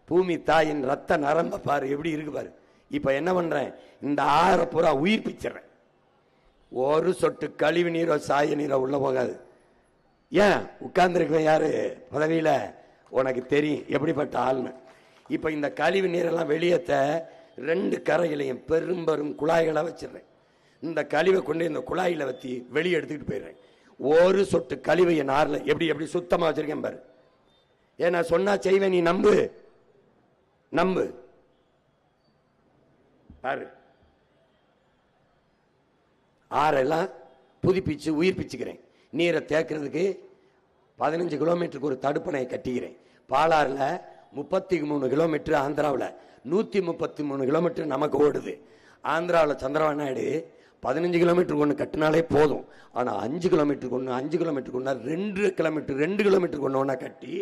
பூமி தாயின் ரத்த நரம்ப பாரு எப்படி இருக்கு பாரு. இப்ப என்ன பண்றேன், இந்த ஆற பூரா உயிர்ப்பிச்சிடறேன். ஒரு சொட்டு கழிவு நீரோ சாய நீரோ உள்ள போகாது. ஏன் உட்கார்ந்துருக்க யாரு பதவியில, உனக்கு தெரியும் எப்படிப்பட்ட ஆள்னு. இப்ப இந்த கழிவு நீரெல்லாம் வெளியேற்ற 2 கரைகளையும் பெரும் குழாய்களை வச்சிடுறேன். இந்த கழிவை கொண்டு இந்த குழாயில வச்சு வெளியே எடுத்துக்கிட்டு போயிடுறேன். ஒரு சொட்டு கழிவு என் ஆறுல எப்படி சுத்தமா வச்சிருக்கேன் பாரு. ஏன்னா சொன்னா செய்வேன், நீ நம்பு பாரு. ஆறெல்லாம் புதுப்பிச்சு உயிர்ப்பிச்சுக்கிறேன். நீரை தேக்கிறதுக்கு 15 கிலோமீட்டருக்கு ஒரு தடுப்பணையை கட்டிக்கிறேன். பாலாறுல 33 கிலோமீட்டர், ஆந்திராவில் 133 கிலோமீட்டர் நமக்கு ஓடுது. ஆந்திராவில் சந்திரபாபு நாயுடு 15 கிலோமீட்டருக்கு ஒன்று கட்டினாலே போதும். ஆனால் 5 கிலோமீட்டருக்கு ஒன்று, 5 கிலோமீட்டருக்கு ஒன்றா 2 கிலோமீட்டருக்கு ஒன்று ஒன்றா கட்டி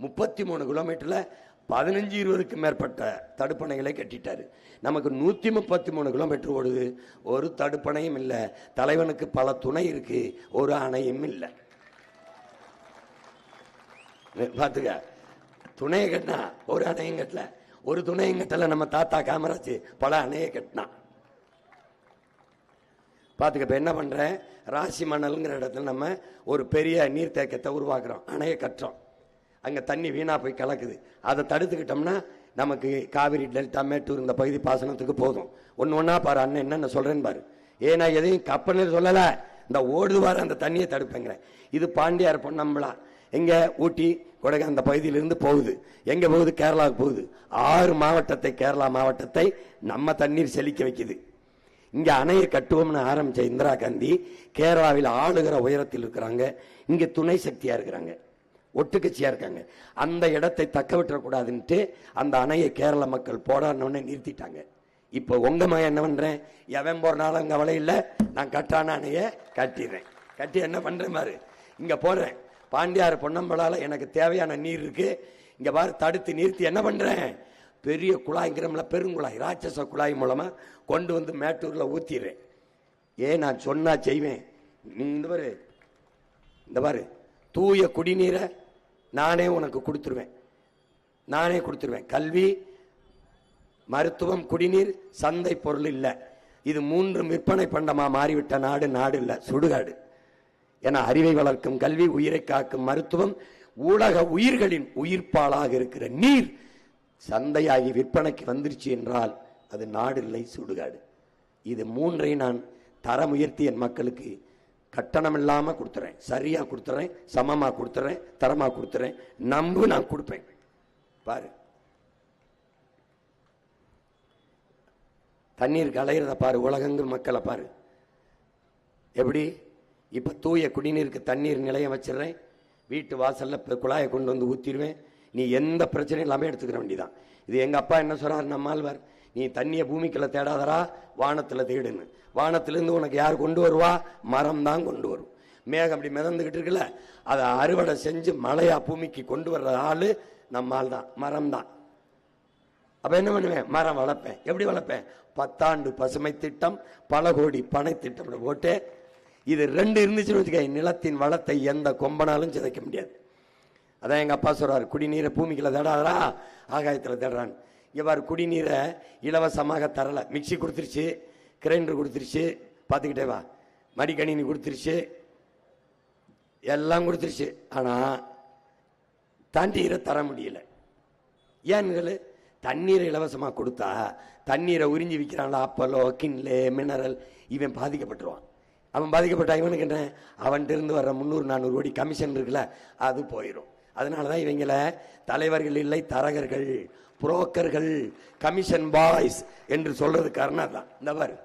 33 கிலோமீட்டர்ல 15-20க்கும் மேற்பட்ட தடுப்பணைகளை கட்டிட்டாரு. நமக்கு 133 கிலோமீட்டர் ஓடுது, ஒரு தடுப்பணையும் இல்லை. தலைவனுக்கு பல துணை இருக்கு, ஒரு அணையும் இல்லை. பாத்துக்க, துணையை கட்டினா ஒரு அணையும் கட்டல, ஒரு துணையும் கட்டல. நம்ம தாத்தா காமராஜ் பல அணையை கட்டினா. பாத்துக்க, இப்ப என்ன பண்றேன், ராசி மணல்ங்கிற இடத்துல நம்ம ஒரு பெரிய நீர்த்தேக்கத்தை உருவாக்குறோம், அணையை கட்டுறோம். அங்க தண்ணி வீணா போய் கலக்குது. அதை தடுத்துக்கிட்டோம்னா நமக்கு காவிரி டெல்டா மேட்டூர் இந்த பகுதி பாசனத்துக்கு போதும். ஒன்னா பாரு அண்ணன் என்னென்ன சொல்றேன்னு பாரு. ஏன்னா எதையும் கப்பல் சொல்லல, இந்த ஓடுவார அந்த தண்ணியை தடுப்பேங்கிறேன். இது பாண்டியார் பொன்னம்பலா எங்க ஊட்டி கொடை அந்த பகுதியிலிருந்து போகுது. எங்க போகுது? கேரளாவுக்கு போகுது. 6 மாவட்டத்தை, கேரளா மாவட்டத்தை நம்ம தண்ணீர் செழிக்க வைக்குது. இங்க அணையை கட்டுவோம்னு ஆரம்பிச்ச இந்திரா காந்தி கேரளாவில் ஆளுகிற உயரத்தில் இருக்கிறாங்க, இங்க துணை சக்தியா இருக்கிறாங்க, ஒட்டுக்கட்சியா இருக்காங்க. அந்த இடத்தை தக்க விட்டுறக்கூடாதுன்ட்டு அந்த அணையை கேரள மக்கள் போடான்னு நிறுத்திட்டாங்க. இப்ப உங்க மகன் என்ன பண்றேன், எவன் போறனாலும் கவலை இல்லை, நான் கட்டான அணையை கட்டிடுறேன். கட்டி என்ன பண்றேன் பாரு. இங்க போறேன் பாண்டியார் பொன்னம்பலால எனக்கு தேவையான நீர் இருக்கு. இங்க பாரு தடுத்து நிறுத்தி என்ன பண்றேன், பெரிய குழாய்ங்கிறோம்ல, பெருங்குழாய், ராட்சச குழாய் மூலமா கொண்டு வந்து மேட்டூர்ல ஊத்திடுறேன். ஏன் நான் சொன்னா செய்வேன். நீ இந்த பாரு தூய குடிநீரை நானே உனக்கு கொடுத்துருவேன். நானே கொடுத்துருவேன். கல்வி, மருத்துவம், குடிநீர் சந்தை பொருள் இல்லை. இது மூன்றும் விற்பனை பண்டமா மாறிவிட்ட நாடு நாடு இல்லை, சுடுகாடு. என அறிவை வளர்க்கும் கல்வி, உயிரை காக்கும் மருத்துவம், உலக உயிர்களின் உயிர்ப்பாளாக இருக்கிற நீர் சந்தையாகி விற்பனைக்கு வந்துருச்சு என்றால் அது நாடு இல்லை, சுடுகாடு. இது மூன்றை நான் தரம் உயர்த்தி என் மக்களுக்கு கட்டணம் இல்லாம கொடுத்துறேன், சரியா கொடுத்துறேன், சமமா கொடுத்துறேன், தரமா கொடுத்துறேன். நம்பு, நான் கொடுப்பேன். பாரு தண்ணீருக்கு அலையிறத பாரு, உலகெங்கும் மக்களை பாரு எப்படி. இப்ப தூய குடிநீருக்கு தண்ணீர் நிலையம் வச்சிடறேன், வீட்டு வாசல்ல குழாயை கொண்டு வந்து ஊத்திடுவேன். நீ எந்த பிரச்சனையும் இல்லாம எடுத்துக்கிற வேண்டியதான். இது எங்க அப்பா என்ன சொல்றாரு நம்மாழ்வார், நீ தண்ணிய பூமிக்குள்ள தேடாதரா, வானத்துல தேடுன்னு. வானத்திலிருந்து உனக்கு யார் கொண்டு வருவா, மரம் தான் கொண்டு வரும். மேகம் அப்படி மிதந்துகிட்டு இருக்குல்ல, அதை அறுவடை செஞ்சு மழையா பூமிக்கு கொண்டு வர்ற ஆளு நம்மால் தான், மரம் தான். அப்ப என்ன பண்ணுவேன், மரம் வளர்ப்பேன். எப்படி வளர்ப்பேன், 10 ஆண்டு பசுமை திட்டம், பல கோடி பனை திட்டம் போட்டு. இது ரெண்டு இருந்துச்சுன்னு வச்சுக்க, நிலத்தின் வளத்தை எந்த கொம்பனாலும் சிதைக்க முடியாது. அதான் எங்க அப்பா சொல்றாரு, குடிநீரை பூமிக்குள்ள தேடாதரா, ஆகாயத்துல தேடுறான். இவ்வாறு குடிநீரை இலவசமாக தரல. மிக்சி கொடுத்துருச்சு, கிரைண்டர் கொடுத்துருச்சு, பார்த்துக்கிட்டே வா, மடிக்கணினி கொடுத்துருச்சு, எல்லாம் கொடுத்துருச்சு. ஆனா தண்ணீரை தர முடியல. ஏன்னு, தண்ணீரை இலவசமா கொடுத்தா தண்ணீரை உறிஞ்சி விற்கிறான்ல, அப்பலோ, கின்லே, மினரல், இவன் பாதிக்கப்பட்டுருவான். அவன் பாதிக்கப்பட்ட இவனுக்கு என்ன, அவன்கிட்ட இருந்து வர்ற 300-400 கோடி கமிஷன் இருக்குல்ல, அது போயிடும். அதனாலதான் இவங்கள தலைவர்கள் இல்லை, தரகர்கள், புரோக்கர்கள், கமிஷன் பாய்ஸ் என்று சொல்றது காரணம் தான். இந்த பாரு,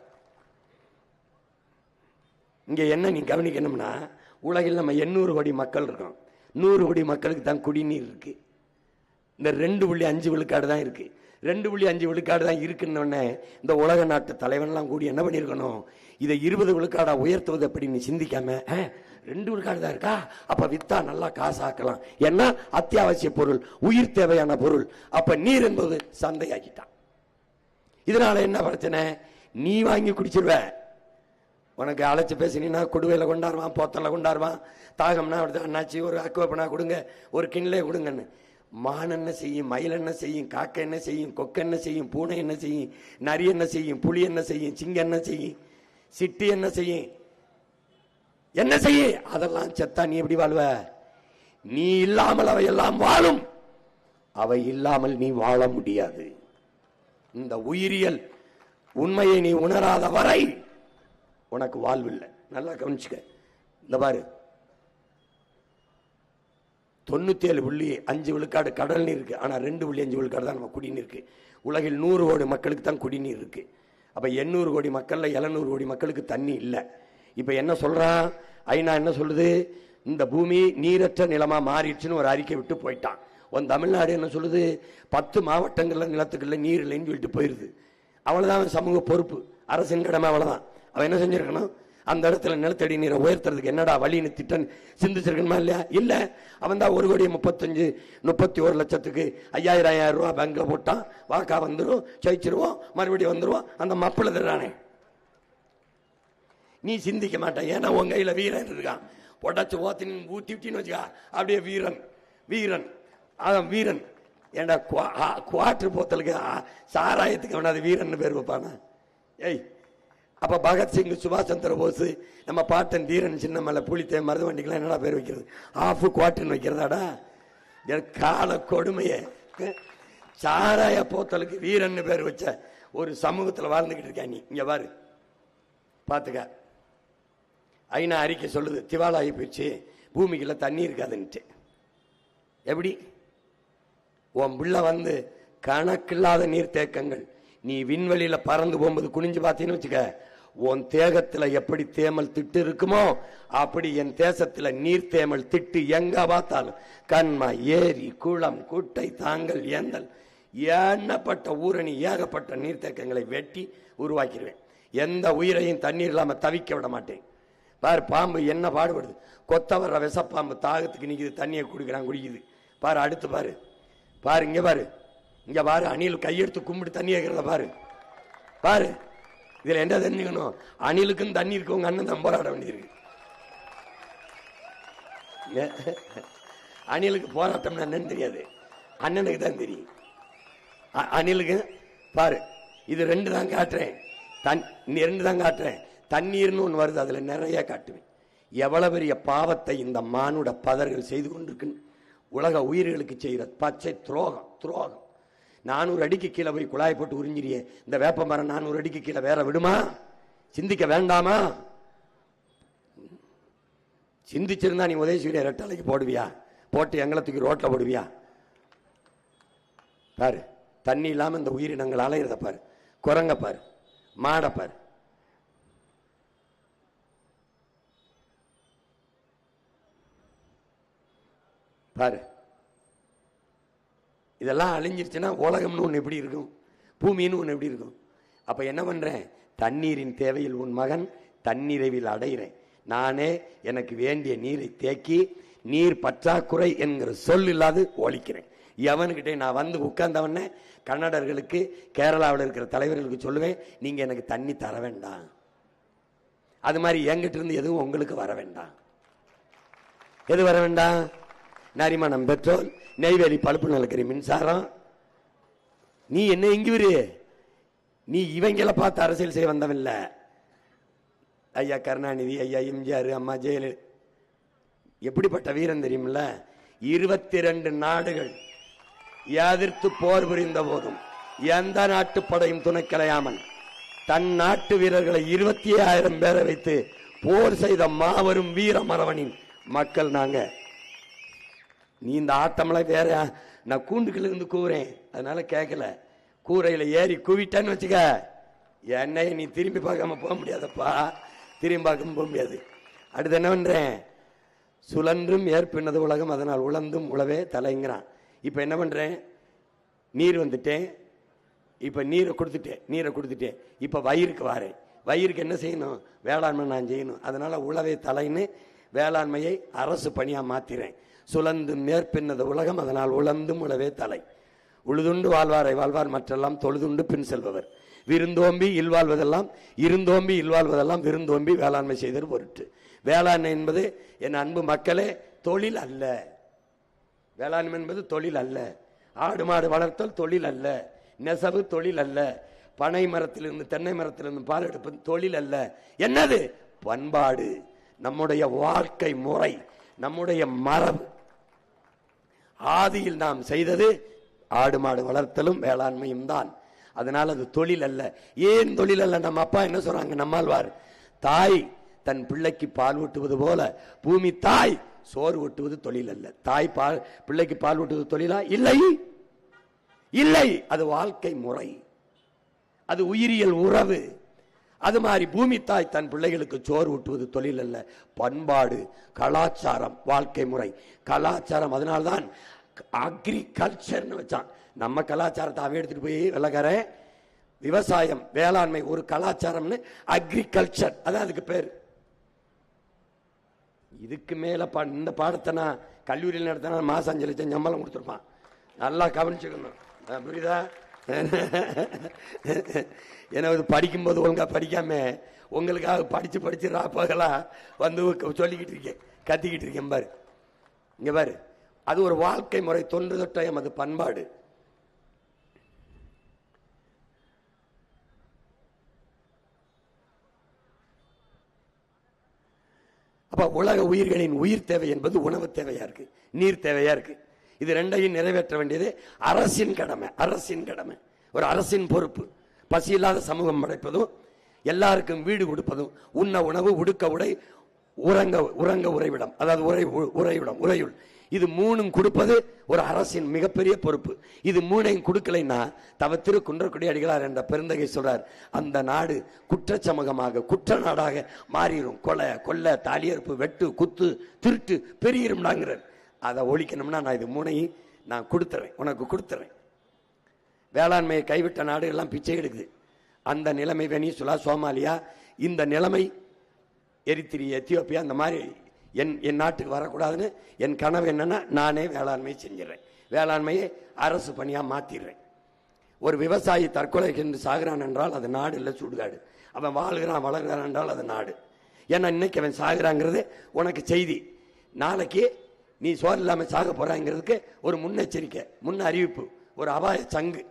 இங்க என்ன நீ கவனிக்கணும்னா, உலகில் நம்ம 800 கோடி மக்கள் இருக்கோம். 100 கோடி மக்களுக்கு தான் குடிநீர் இருக்கு. இந்த 2.5 விழுக்காடு தான் இருக்கு. 2.5 விழுக்காடு தான் இருக்குன்னு இந்த உலக நாட்டு தலைவன்லாம் கூடி என்ன பண்ணிருக்கணும், இதை 20 விழுக்காடா உயர்த்துவது அப்படின்னு சிந்திக்காம, 2 விழுக்காடு தான் இருக்கா, அப்ப வித்தா நல்லா காசு ஆக்கலாம். ஏன்னா அத்தியாவசிய பொருள், உயிர் தேவையான பொருள். அப்ப நீர் என்பது சந்தையாக்கிட்டான். இதனால என்ன பிரச்சனை, நீ வாங்கி குடிச்சிருவ. உனக்கு அழைச்சு பேசினா கொடுவையில கொண்டாடுவான், போத்தல கொண்டாடுவான். தாகம்னா அண்ணாச்சி ஒரு அக்குவப்பனா கொடுங்க, ஒரு கிண்லே கொடுங்கன்னு. மான் என்ன செய்யும், மயில் என்ன செய்யும், காக்கை என்ன செய்யும், கொக்கு என்ன செய்யும், பூனை என்ன செய்யும், நரி என்ன செய்யும், புலி என்ன செய்யும், சிங்கம் என்ன செய்யும், சிட்டி என்ன செய்யும், என்ன செய்ய, அதெல்லாம் செத்தா நீ எப்படி வாழ்வ? நீ இல்லாமல் அவை எல்லாம் வாழும், அவை இல்லாமல் நீ வாழ முடியாது. இந்த உயிரியல் உண்மையை நீ உணராத வரை உனக்கு வாழ்வில்லை. நல்லா கவனிச்சுக்க. இந்த பாரு, 97.5 விழுக்காடு கடல் நீர் இருக்கு. ஆனா 2.5 விழுக்காடு தான் நம்ம குடிநீர் இருக்கு. உலகில் 100 கோடி மக்களுக்கு தான் குடிநீர் இருக்கு. அப்ப 800 கோடி மக்கள்ல 700 கோடி மக்களுக்கு தண்ணி இல்லை. இப்ப என்ன சொல்றான் ஐநா, என்ன சொல்லுது, இந்த பூமி நீரற்ற நிலமா மாறிடுச்சுன்னு ஒரு அறிக்கை விட்டு போயிட்டான். உன் தமிழ்நாடு என்ன சொல்லுது, 10 மாவட்டங்கள்ல நிலத்துக்குள்ள நீர் இல்லைன்னு சொல்லிட்டு போயிருது. அவ்வளவுதான் சமூக பொறுப்பு, அரசின் கடமை, அவ்வளவுதான். அவன் என்ன செஞ்சிருக்கணும், அந்த இடத்துல நிலத்தடி நீரை உயர்த்துறதுக்கு என்னடா வழின்னு திட்டம் சிந்திச்சிருக்கணுமா இல்லையா? இல்ல, அவன் தான் 1,35,31 லட்சத்துக்கு 5,000 ரூபாய் பேங்க்ல போட்டான். வாக்கா வந்துடும், ஜெயிச்சிருவோம், மறுபடியும் வந்துருவோம். அந்த மப்பிள தர்றானே, நீ சிந்திக்க மாட்டேன். ஏன்னா உன் கையில வீரன் இருக்கான். பொட்டாச்சு ஊத்தி ஊத்தின்னு வச்சுக்கா, அப்படியே வீரன் வீரன் அதான் வீரன். ஏண்டா குவாட்டர் போத்தலுக்கு சாராயத்துக்கு அவனாது வீரன் பேர் வைப்பானா? ஏய், அப்ப பகத்சிங், சுபாஷ் சந்திர போஸ், நம்ம பாட்டன் தீரன், சின்னமலை, புலித்தே, மருதுவண்டிக்கெல்லாம் என்னடா பேர் வைக்கிறது? ஆஃப் குவார்டர்னு வைக்கிறதாடா? கால கொடுமைய. சாராய போத்தலுக்கு வீரன் பேர் வச்ச ஒரு சமூகத்தில் வாழ்ந்துகிட்டு இருக்க நீ. இங்க பாரு, பாத்துக்க. ஐநா அறிக்கை சொல்லுது, திவாலாகி போயிடுச்சு, பூமிக்குள்ள தண்ணி இருக்காதுன்ட்டு. எப்படி உன் பிள்ளை வந்து கணக்கில்லாத நீர் தேக்கங்கள், நீ விண்வெளியில பறந்து போகும்போது குனிஞ்சு பார்த்தீன்னு வச்சுக்க, உன் தேகத்துல எப்படி தேமல் திட்டு இருக்குமோ அப்படி என் தேசத்துல நீர் தேமல் திட்டு எங்க பார்த்தாலும், கண்மா, ஏரி, குளம், குட்டை, தாங்கல், ஏந்தல், எண்ணப்பட்ட ஊரணி, ஏகப்பட்ட நீர்த்தேக்கங்களை வெட்டி உருவாக்கிடுவேன். எந்த உயிரையும் தண்ணீர் இல்லாம தவிக்க விட மாட்டேன். பாரு பாம்பு என்ன பாடுபடுது. கொத்த வர்ற விஷப்பாம்பு தாகத்துக்கு நிக்குது, தண்ணியை குடிக்கிறான், குடிக்குது. பாரு அடுத்து பாரு, பாரு இங்க பாரு, இங்க பாரு அணில் கையெடுத்து கும்பிட்டு தண்ணி கேட்கறத பாரு. பாரு இதுல என்ன தெரிஞ்சுக்கணும், அணிலுக்கும் தண்ணி இருக்கு, உங்க அண்ணன் தான் போராட வேண்டியிருக்கு. அணிலுக்கு போராட்டம்னா என்னன்னு தெரியாது, அண்ணனுக்கு தான் தெரியும். அணிலுக்கு பாரு இது 2 தான் காட்டுறேன், ரெண்டு தான் காட்டுறேன். தண்ணீர்னு ஒன்று வருது, அதுல நிறைய காட்டுவேன். எவ்வளவு பெரிய பாவத்தை இந்த மானுட பதர்கள் செய்து கொண்டிருக்குன்னு உலக உயிர்களுக்கு செய்கிற பச்சை துரோகம். துரோகம். 400 அடிக்கு கீழே போய் குழாய் போட்டு உறிஞ்சிரியே, இந்த வேப்ப மரம் 400 அடிக்கு கீழே வேற விடுமா? சிந்திக்க வேண்டாமா? சிந்திச்சிருந்தா நீ உதயசூரிய ரெட்டலைக்கு போடுவியா? போட்டு எங்களை தூக்கி ரோட்ல போடுவியா? பாரு தண்ணி இல்லாம இந்த உயிரினங்கள் அலையிறத பாரு. குரங்க பாரு, மாட பாரு. பாரு இதெல்லாம் அழிஞ்சிருச்சுன்னா உலகம்னு ஒன்று எப்படி இருக்கும், பூமின்னு ஒன்று எப்படி இருக்கும்? அப்ப என்ன பண்றேன், தண்ணீரின் தேவையில் உன் மகன் தன்னிறைவில் அடைகிறேன். நானே எனக்கு வேண்டிய நீரை தேக்கி நீர் பற்றாக்குறை என்கிற சொல் இல்லாது ஒழிக்கிறேன். எவனுக்கிட்டே நான் வந்து உட்கார்ந்தவன கன்னடர்களுக்கு கேரளாவில் இருக்கிற தலைவர்களுக்கு சொல்லுவேன், நீங்க எனக்கு தண்ணி தர வேண்டாம். அது மாதிரி என்கிட்ட இருந்து எதுவும் உங்களுக்கு வர வேண்டாம். எது வர வேண்டாம்? நரிமணம் பெட்ரோல், நெய்வேலி பழுப்பு நிலக்கரி மின்சாரம். நீ என்ன இங்குவிரு, நீ இவங்களை பார்த்து அரசியல் செய்ய வந்தவில்லை. ஐயா கருணாநிதி, ஐயா எம்ஜிஆர், அம்மா ஜெயலலிதா எப்படிப்பட்ட வீரன் தெரியுமில்ல? 22 நாடுகள் எதிர்த்து போர் புரிந்த போதும் எந்த நாட்டு படையும் துணை கலையாமல் தன் நாட்டு வீரர்களை 25,000 பேரை வைத்து போர் செய்த மாபெரும் வீர மரவனின் மக்கள் நாங்க. நீ இந்த ஆட்டம்லாம் வேற. நான் கூண்டுக்குள்ள இருந்து கூறேன், அதனால கேட்கல. கூரையில ஏறி கூவிட்டான்னு வச்சுக்க, என்னைய நீ திரும்பி பார்க்காம போக முடியாதப்பா, திரும்பி பார்க்காம போக முடியாது. அடுத்து என்ன பண்றேன், சுழன்றும் ஏற்பினது உலகம், அதனால் உழந்தும் உழவே தலைங்கிறான். இப்ப என்ன பண்றேன், நீர் வந்துட்டேன், இப்ப நீரை கொடுத்துட்டேன். இப்ப வயிறுக்கு வாரேன். வயிறுக்கு என்ன செய்யணும், வேளாண்மை நான் செய்யணும். அதனால உழவே தலைன்னு வேளாண்மையை அரசு பணியா மாத்திரேன். சுழந்தும் நேர்பின்னது உலகம், அதனால் உழந்தும் உழவே தலை. உழுதுண்டு வாழ்வாரை வாழ்வார், மற்றெல்லாம் தொழுதுண்டு பின் செல்பவர். விருந்தோம்பி இல்வாழ்வதெல்லாம் இருந்தோம்பி இல்வாழ்வதெல்லாம் விருந்தோம்பி வேளாண்மை செய்தல் பொருட்டு. வேளாண்மை என்பது என் அன்பு மக்களே தொழில் அல்ல. வேளாண்மை என்பது தொழில் அல்ல. ஆடு மாடு வளர்த்தல் தொழில் அல்ல. நெசவு தொழில் அல்ல. பனை மரத்திலிருந்து தென்னை மரத்திலிருந்து பால் எடுப்பது தொழில் அல்ல. என்னது? பண்பாடு, நம்முடைய வாழ்க்கை முறை, நம்முடைய மரபு. ஆதியில் நாம் செய்தது ஆடு மாடு வளர்த்தலும் வேளாண்மையும் தான். அதனால அது தொழில் அல்ல. ஏன் தொழில் அல்ல? நம்ம அப்பா என்ன சொல்றாங்க, நம்மாழ்வார், தாய் தன் பிள்ளைக்கு பால் ஊட்டுவது போல பூமி தாய் சோறு ஊட்டுவது தொழில் அல்ல. தாய் பிள்ளைக்கு பால் ஊட்டுவது தொழிலா? இல்லை, இல்லை. அது வாழ்க்கை முறை, அது உயிரியல் உறவு. அது மாதிரி பூமி தாய் தன் பிள்ளைகளுக்கு சோறு ஊட்டுவது தொழில் அல்ல, பண்பாடு, கலாச்சாரம், வாழ்க்கை முறை. கலாச்சாரம், அதனால்தான் அக்ரிகல்ச்சர்னு வச்சான். நம்ம கலாச்சாரத்தை அவன் எடுத்துட்டு போய் வெள்ளக்கார விவசாயம் வேளாண்மை ஒரு கலாச்சாரம்னு அக்ரிகல்ச்சர், அதான் அதுக்கு பேர். இதுக்கு மேல இந்த பாடத்தை நான் கல்லூரியில் நடத்தினா மாசம் 5 லட்சம் சம்பளம் கொடுத்துருப்பான். நல்லா கவனிச்சுக்கணும், புரியுதா? ஏன்னா படிக்கும்போது ஒழுங்கா படிக்காம உங்களுக்காக படிச்சு ராப்பகலா வந்து சொல்லிக்கிட்டு இருக்கேன், கத்திக்கிட்டு இருக்கேன். பாரு இங்க பாரு, அது ஒரு வாழ்க்கை முறை, தொன்று தொட்டயம், அது பண்பாடு. அப்ப உலக உயிர்களின் உயிர் தேவை என்பது உணவு தேவையா இருக்கு, நீர் தேவையா இருக்கு. இது ரெண்டையும் நிறைவேற்ற வேண்டியது அரசின் கடமை. அரசின் கடமை, ஒரு அரசின் பொறுப்பு. பசி இல்லாத சமூகம் படைப்பதும், எல்லாருக்கும் வீடு கொடுப்பதும், உண்ண உணவு, உடுக்க உடை, உறங்க உறைவிடம், அதாவது உறையுள், இது 3 கொடுப்பது ஒரு அரசின் மிகப்பெரிய பொறுப்பு. இது 3 கொடுக்கலைன்னா தவத்திரு குன்றக்குடி அடிகளார் என்ற பெருந்தகை சொல்றார், அந்த நாடு குற்ற சமூகமாக குற்ற நாடாக மாறிடும். கொலை, தாலியறுப்பு, வெட்டு, குத்து, திருட்டு பெருகிரும்னாங்கிறார். அதை ஒழிக்கணும்னா நான் இது 3ஐயும் நான் கொடுத்துறேன், உனக்கு கொடுத்துறேன். வேளாண்மையை கைவிட்ட நாடு எல்லாம் பிச்சை எடுக்குது. அந்த நிலைமை வெனிசுலா, சோமாலியா, இந்த நிலைமை எரித்திரியா, எத்தியோப்பியா அந்த மாதிரி என் நாட்டுக்கு வரக்கூடாதுன்னு என் கனவு என்னன்னா, நானே வேளாண்மையை செஞ்சிடறேன், வேளாண்மையை அரசு பணியா மாத்திடுறேன். ஒரு விவசாயி தற்கொலை என்று சாகிறான் என்றால் அது நாடு இல்லை, சுடுகாடு. அவன் வாழ்கிறான் வளர்கிறான் என்றால் அது நாடு. ஏன்னா இன்னைக்கு அவன் சாகிறாங்கிறது உனக்கு செய்தி, நாளைக்கு நீ சோறு இல்லாம சாக போறாங்கிறதுக்கு ஒரு முன்னெச்சரிக்கை, முன் அறிவிப்பு, ஒரு அபாய சங்கு.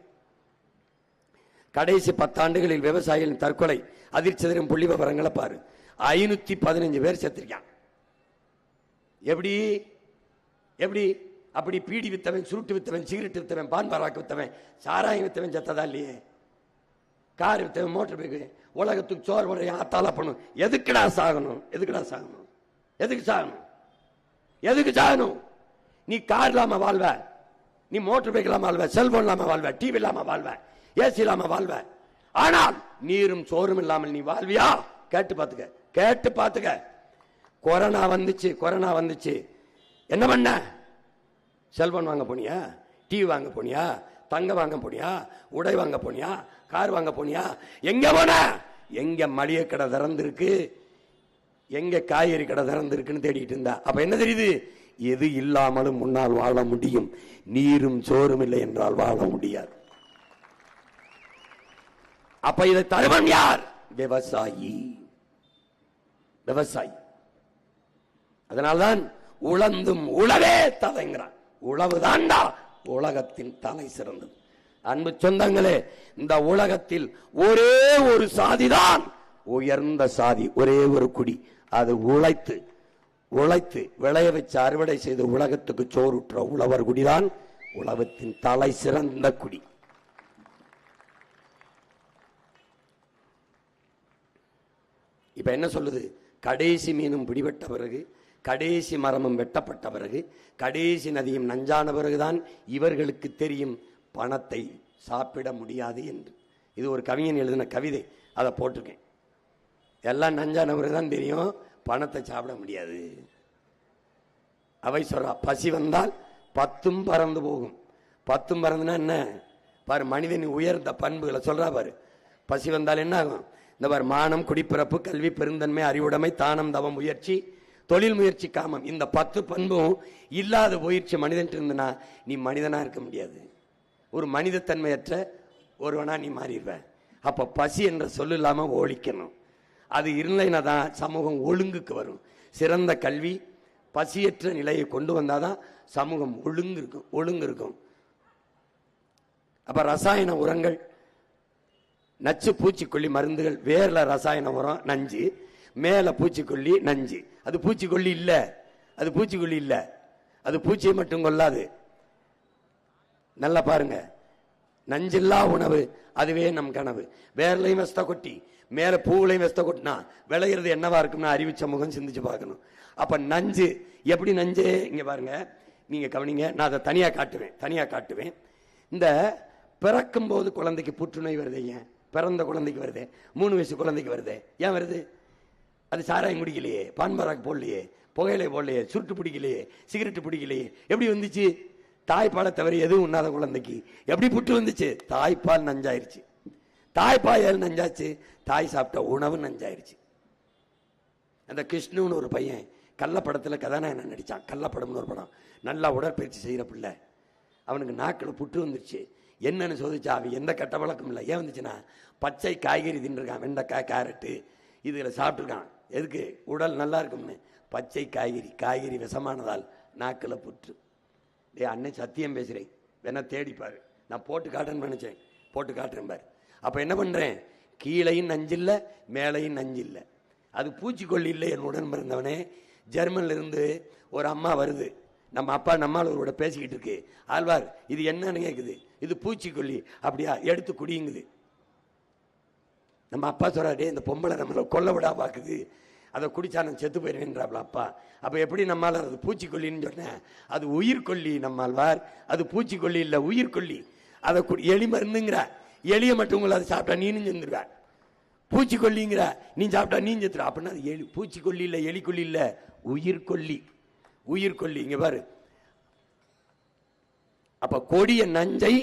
கடைசி 10 ஆண்டுகளில் விவசாயிகளின் தற்கொலை அதிர்ச்சி தரும் புள்ளி விவரங்களை பாரு. 515 பேர் செத்துருக்கான். எப்படி எப்படி அப்படி பீடி வித்தவன், சுருட்டு வித்தவன், சிகரெட் வித்தவன், பான் பராக்கு வித்தவன், சாராயம் வித்தவன் செத்ததா இல்லையே? கார் வித்தவன், மோட்டர் பைக்கு, உலகத்துக்கு சோறு போடுற ஆத்தாலா பண்ணும். எதுக்குடா சாகணும்? எதுக்குடா சாகணும்? எதுக்கு சாகணும்? எதுக்கு சாகணும்? நீ கார் இல்லாம வாழ்வ, நீ மோட்டர் பைக் இல்லாம வாழ்வ, செல்போன் இல்லாம வாழ்வ, டிவி இல்லாம வாழ்வ, ஏசி இல்லாம வாழ்வ. ஆனால் நீரும் சோறும் இல்லாமல் நீ வாழ்வியா? கேட்டு பாத்துக்க, கேட்டு பாத்துக்க. கொரோனா வந்துச்சு, என்ன பண்ண? செல்போன் வாங்க போனியா? டிவி வாங்க போனியா? தங்க வாங்க போனியா? உடை வாங்க போனியா? கார் வாங்க போனியா? எங்க போன? எங்க மளிகை கடை திறந்திருக்கு, எங்க காய்கறி கடை திறந்திருக்குன்னு தேடிட்டு இருந்தா. அப்ப என்ன தெரியுது? எது இல்லாமலும் முன்னால் வாழ முடியும், நீரும் சோறும் இல்லை என்றால் வாழ முடியாது. அப்ப இதை தருவன் யார்? விவசாயி. விவசாயி. அதனால்தான் உழந்தும் உழவே தலைங்கிறான். உழவுதான்டா உலகத்தின் தலை சிறந்தது. அன்பு சொந்தங்களே, இந்த உலகத்தில் ஒரே ஒரு சாதிதான் உயர்ந்த சாதி, ஒரே ஒரு குடி. அது உழைத்து உழைத்து விளைய வச்சு அறுவடை செய்து உலகத்துக்கு சோறுற்ற உழவர் குடிதான் உலகத்தின் தலை சிறந்த குடி. இப்ப என்ன சொல்லுது? கடைசி மீனும் பிடிபட்ட பிறகு, கடைசி மரமும் வெட்டப்பட்ட பிறகு, கடைசி நதியும் நஞ்சான பிறகுதான் இவர்களுக்கு தெரியும் பணத்தை சாப்பிட முடியாது என்று. இது ஒரு கவிஞன் எழுதின கவிதை, அதை போட்டிருக்கேன். எல்லாம் நஞ்சான பிறகுதான் தெரியும் பணத்தை சாப்பிட முடியாது. அவை சொல்றா, பசி வந்தால் 10 பறந்து போகும். 10 பறந்துனா என்ன பாரு, மனிதனின் உயர்ந்த பண்புகளை சொல்றா பாரு. பசி வந்தால் என்ன ஆகும்? இந்த பாரு, மானம், குடிப்பிறப்பு, கல்வி, பெருந்தன்மை, அறிவுடைமை, தானம், தவம், முயற்சி, தொழில் முயற்சி, காமம், இந்த 10 பண்பும் இல்லாத முயற்சி மனிதன் இருந்தனா நீ மனிதனா இருக்க முடியாது. ஒரு மனிதத்தன்மையற்ற ஒருவனா நீ மாறிடுவ. அப்ப பசி என்ற சொல்லு இல்லாம ஒழிக்கணும். அது இல்லைன்னா தான் சமூகம் ஒழுங்குக்கு வரும். சிறந்த கல்வி பசியற்ற நிலையை கொண்டு வந்தாதான் சமூகம் ஒழுங்கு இருக்கும். அப்ப ரசாயன உரங்கள், நச்சு பூச்சிக்கொல்லி மருந்துகள், வேர்ல ரசாயன உரம் நஞ்சு, மேல பூச்சிக்கொல்லி நஞ்சு. அது பூச்சிக்கொல்லி இல்ல, அது பூச்சிக்கொல்லி இல்ல, அது பூச்சியை மட்டும் கொள்ளாது. நல்லா பாருங்க, நஞ்சில்லா உணவு அதுவே நம் கனவு. வேர்லையும் வெஸ்த கொட்டி மேல பூவுலையும் வெஸ்த கொட்டினா விளையிறது என்னவா இருக்கும்னா அறிவு சமூகம் சிந்திச்சு பார்க்கணும். அப்ப நஞ்சு எப்படி நஞ்சு? இங்க பாருங்க, நீங்க கவனிங்க, நான் அதை தனியா காட்டுவேன். இந்த பிறக்கும் போது குழந்தைக்கு புற்றுநோய் வருது. ஏன்? பிறந்த குழந்தைக்கு வருது, 3 வயசு குழந்தைக்கு வருது. ஏன் வருது? அது சாராயம் குடிக்கலையே, பான்பராக்கு போடலையே, புகையிலை போடலையே, சுருட்டு பிடிக்கலையே, சிகரெட்டு பிடிக்கலையே. எப்படி வந்துச்சு? தாய்ப்பாலை தவிர எதுவும் உண்ணாத குழந்தைக்கு எப்படி புற்று வந்துச்சு? தாய்ப்பால் நஞ்சாயிருச்சு. தாய்ப்பால் நஞ்சாச்சு, தாய் சாப்பிட்ட உணவு நஞ்சாயிருச்சு. அந்த கிருஷ்ணுன்னு ஒரு பையன் கள்ளப்படத்தில் கதாநாயகன் நடிச்சான். கள்ளப்படம்னு ஒரு படம், நல்லா உடற்பயிற்சி செய்யற பிள்ளை. அவனுக்கு நாக்கில் புற்று வந்துருச்சு. என்னன்னு சோதிச்சா அவன் எந்த கட்ட வழக்கம் இல்லை. ஏன் வந்துச்சுன்னா, பச்சை காய்கறி தின்றுருக்கான், வெண்டைக்காய், கேரட்டு, இதுல சாப்பிட்டுருக்கான். எதுக்கு? உடல் நல்லா இருக்கும்னு. பச்சை காய்கறி விஷமானதால் நாக்கில் புற்று. அன்னை சத்தியம் பேசுறேன், வேணா தேடிப்பாரு. நான் போட்டு காட்டுறேன்னு நினைச்சேன், போட்டு காட்டுறேன் பாரு. அப்ப என்ன பண்றேன்? கீழையும் நஞ்சில்லை, மேலையும் நஞ்சில்லை. அது பூச்சிக்கொல்லி இல்லை. என் உடன் பிறந்தவனே, ஜெர்மன்ல இருந்து ஒரு அம்மா வருது. நம்ம அப்பா நம்மளோட பேசிக்கிட்டு இருக்கு. ஆழ்வார், இது என்னன்னு கேக்குது. இது பூச்சிக்கொல்லி. அப்படியா? எடுத்து குடியுங்குது. நம்ம அப்பா சொல்றாரு, இந்த பொம்பளை நம்மள கொல்ல விடா பாக்குது, அதை குடிச்சா நான் செத்து போயிருவேன்றாப்ல அப்பா. அப்ப எப்படி நம்மால் அது பூச்சிக்கொல்லின்னு சொன்னேன்? அது உயிர்கொல்லி நம்மாழ்வார். அது பூச்சிக்கொல்லி இல்ல, உயிர்கொல்லி. அதை எலி மருந்துங்கிற, எலியை மட்டும் உங்களை அதை சாப்பிட்டா நீனும் செத்துருவ. பூச்சிக்கொல்லிங்கிற, நீ சாப்பிட்டா நீ செத்துற. அப்படின்னா அது பூச்சிக்கொல்லி இல்ல, எலிக்கொல்லி இல்ல, உயிர்கொல்லி. உயிர்கொல்லி. இங்க பாரு. அப்ப கொடிய நஞ்சை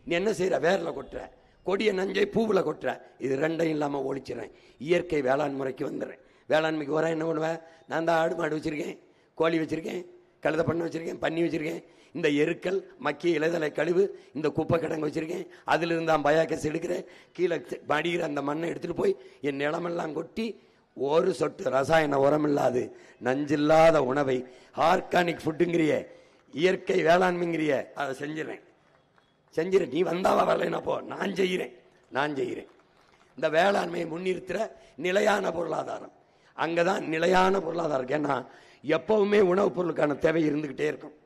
நீ என்ன செய்யற? வேர்ல கொட்டுற. கொடிய நஞ்சை பூவுல கொட்டுற. இது ரெண்டையும் இல்லாம ஒழிச்சிடறேன். இயற்கை வேளாண் முறைக்கு வந்துடுறேன். வேளாண்மைக்கு உரம் என்ன பண்ணுவேன்? நான் தான் ஆடு மாடு வச்சிருக்கேன், கோழி வச்சிருக்கேன், கழுத பண்ணை வச்சிருக்கேன், பன்னி வச்சிருக்கேன். இந்த எருக்கள், மக்கிய இலைதலை கழிவு, இந்த குப்பை கிடங்கு வச்சிருக்கேன். அதிலிருந்து தான் பயாக்கஸ் எடுக்கிறேன். கீழே மடிகிற அந்த மண்ணை எடுத்துட்டு போய் என் நிலமெல்லாம் கொட்டி ஒரு சொட்டு ரசாயன உரம் இல்லாது நஞ்சில்லாத உணவை ஆர்கானிக் ஃபுட்டுங்கிறிய, இயற்கை வேளாண்மைங்கிறிய, அதை செஞ்சிடறேன். நீ வந்தாவா வரலைன்னா போ, நான் செய்கிறேன். இந்த வேளாண்மையை முன்னிறுத்துற நிலையான பொருளாதாரம், அங்கதான் நிலையான பொருளாதாரம். ஏன்னா எப்பவுமே உணவுப் பொருளுக்கான தேவை இருந்துகிட்டே இருக்கும்.